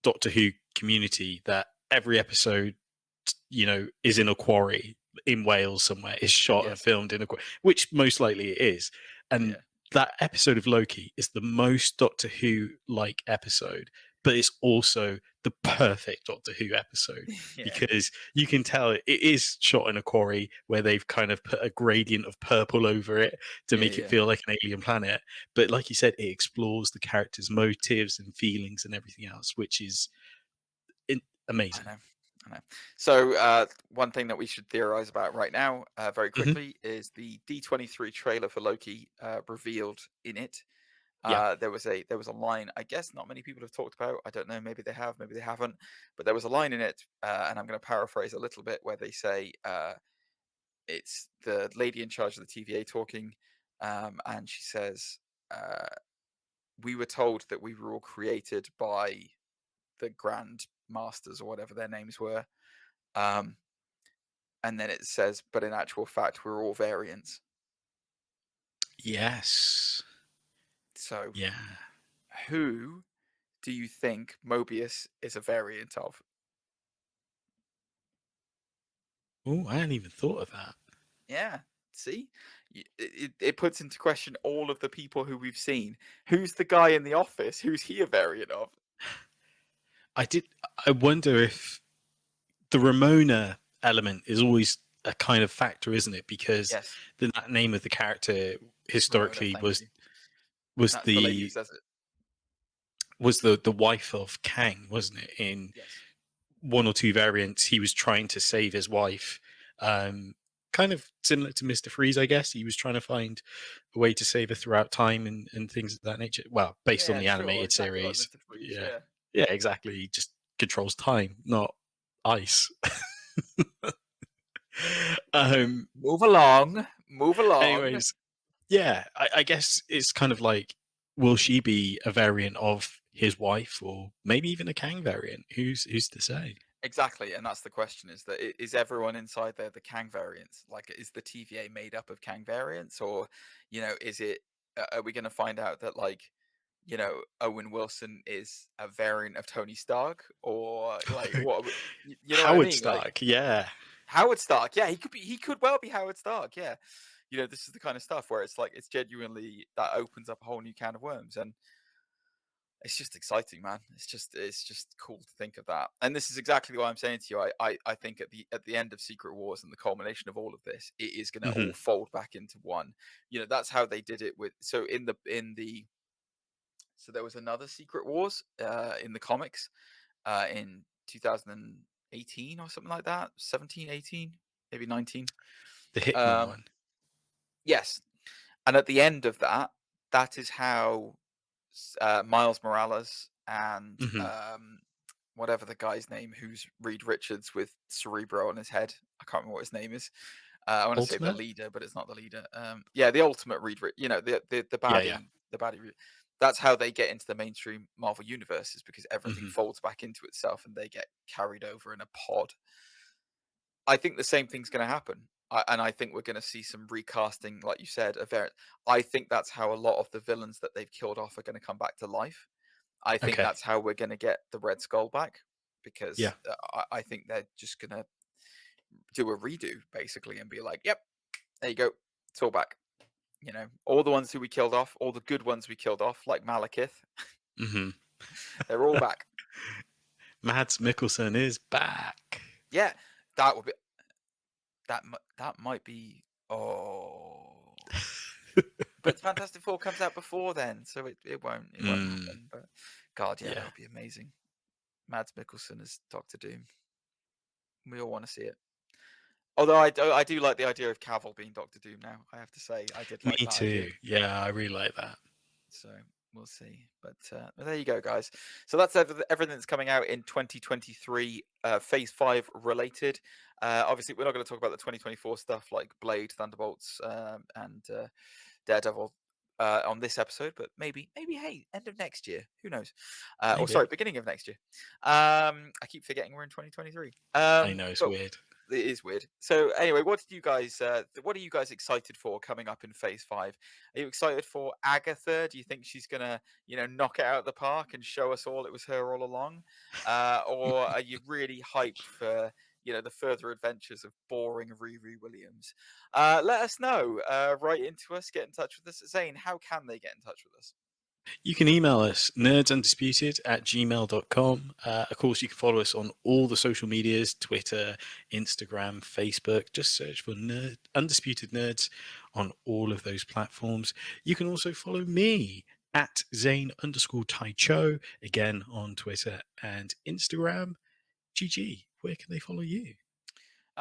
Doctor Who community that every episode, is in a quarry in Wales somewhere, is shot and Yes. filmed in a quarry, which most likely it is. And Yeah. that episode of Loki is the most Doctor Who like episode, but it's also the perfect Doctor Who episode Yeah. because you can tell it is shot in a quarry where they've kind of put a gradient of purple over it to make it feel like an alien planet. But like you said, it explores the characters' motives and feelings and everything else, which is amazing. I know. So one thing that we should theorize about right now, very quickly, is the D23 trailer for Loki revealed in it. There was a line, I guess not many people have talked about. I don't know, maybe they have, maybe they haven't. But there was a line in it, and I'm going to paraphrase a little bit, where they say it's the lady in charge of the TVA talking, and she says, "We were told that we were all created by the Grand Masters, or whatever their names were." And then it says, but in actual fact, we're all variants. Yes. So, yeah. Who do you think Mobius is a variant of? Oh, I hadn't even thought of that. Yeah. See, it puts into question all of the people who we've seen. Who's the guy in the office? Who's he a variant of? I wonder if the Ramona element is always a kind of factor, isn't it? Because Yes. the name of the character historically Ramona, was that's the lady who says it. Was the wife of Kang, wasn't it? In one or two variants, he was trying to save his wife. Kind of similar to Mr. Freeze, I guess. He was trying to find a way to save her throughout time and things of that nature. Well, based on the animated exactly series. like Mr. Freeze, Yeah, exactly. He just controls time, not ice. Move along. Anyways, yeah, I guess it's kind of like, will she be a variant of his wife, or maybe even a Kang variant? Who's to say? Exactly, and that's the question: is everyone inside there the Kang variants? Like, is the TVA made up of Kang variants, or is it? Are we going to find out that, like, Owen Wilson is a variant of Tony Stark, or like what? You know Howard what I mean? Stark, like, yeah. Howard Stark, yeah, he could well be Howard Stark, yeah. This is the kind of stuff where it's like, it's genuinely, that opens up a whole new can of worms, and it's just exciting, man. It's just cool to think of that. And this is exactly what I'm saying to you. I think at the end of Secret Wars and the culmination of all of this, it is going to all fold back into one. That's how they did it with. So so there was another Secret Wars in the comics in 2018 or something like that, 17, 18, maybe 19. The Hickman one. Yes, and at the end of that, that is how Miles Morales and whatever the guy's name, who's Reed Richards with Cerebro on his head. I can't remember what his name is. I want to say the leader, but it's not the leader. The ultimate Reed, the baddie, the baddie. That's how they get into the mainstream Marvel universe, is because everything folds back into itself and they get carried over in a pod. I think the same thing's going to happen. And I think we're going to see some recasting, like you said. I think that's how a lot of the villains that they've killed off are going to come back to life. I think Okay. that's how we're going to get the Red Skull back, because Yeah. I think they're just going to do a redo, basically, and be like, yep, there you go. It's all back. You know, all the ones who we killed off, all the good ones we killed off, like Malekith, they're all back. Mads Mikkelsen is back. Yeah, that would be... That might be... Oh... But Fantastic Four comes out before then, so it won't happen. But God, yeah, that would be amazing. Mads Mikkelsen as Doctor Doom. We all want to see it. Although I do like the idea of Cavill being Doctor Doom now. I have to say, I did like that. Me too. idea. Yeah, I really like that. So we'll see. But there you go, guys. So that's everything that's coming out in 2023, Phase 5 related. Obviously, we're not going to talk about the 2024 stuff like Blade, Thunderbolts, and Daredevil on this episode, but maybe, hey, end of next year. Who knows? Or sorry, beginning of next year. I keep forgetting we're in 2023. I know, it's weird. It is weird. So anyway, what are you guys excited for coming up in Phase 5? Are you excited for Agatha? Do you think she's gonna, knock it out of the park and show us all it was her all along? Or are you really hyped for, the further adventures of boring Riri Williams? Let us know. Write into us, get in touch with us. Zane, how can they get in touch with us? You can email us, nerdsundisputed@gmail.com. Of course, you can follow us on all the social medias, Twitter, Instagram, Facebook. Just search for Undisputed Nerds on all of those platforms. You can also follow me at Zane_Taicho, again on Twitter and Instagram. GG, where can they follow you?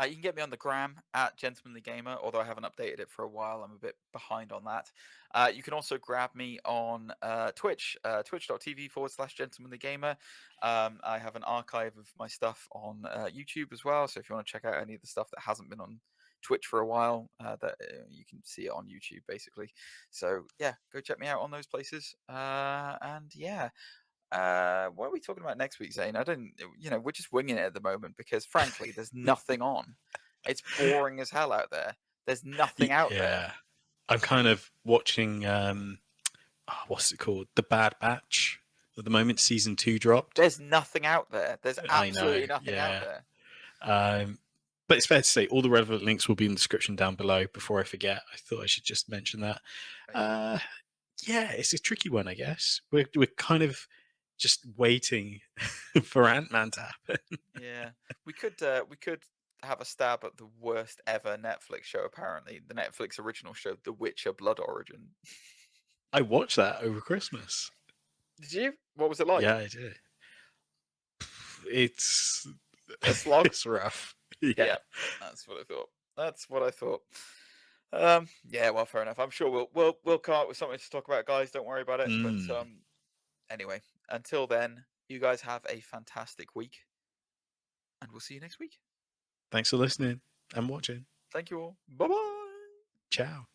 You can get me on the gram at Gentlemanly Gamer, although I haven't updated it for a while. I'm a bit behind on that. You can also grab me on Twitch, twitch.tv/Gentlemanly Gamer. I have an archive of my stuff on YouTube as well. So if you want to check out any of the stuff that hasn't been on Twitch for a while, you can see it on YouTube, basically. So yeah, go check me out on those places. And yeah. What are we talking about next week, Zane? We're just winging it at the moment because, frankly, there's nothing on. It's boring as hell out there. There's nothing out there. I'm kind of watching, what's it called? The Bad Batch. At the moment, season 2 dropped. There's nothing out there. There's absolutely nothing out there. But it's fair to say all the relevant links will be in the description down below. Before I forget, I thought I should just mention that. Yeah, it's a tricky one, I guess. We're kind of just waiting for Ant-Man to happen. Yeah, we could have a stab at the worst ever Netflix show. Apparently, the Netflix original show, The Witcher: Blood Origin. I watched that over Christmas. Did you? What was it like? Yeah, I did. It's a slog. It's rough. Yeah, that's what I thought. Yeah, well, fair enough. I'm sure we'll come up with something to talk about, guys. Don't worry about it. But anyway, until then, you guys have a fantastic week, and we'll see you next week. Thanks for listening and watching. Thank you all. Bye-bye. Ciao.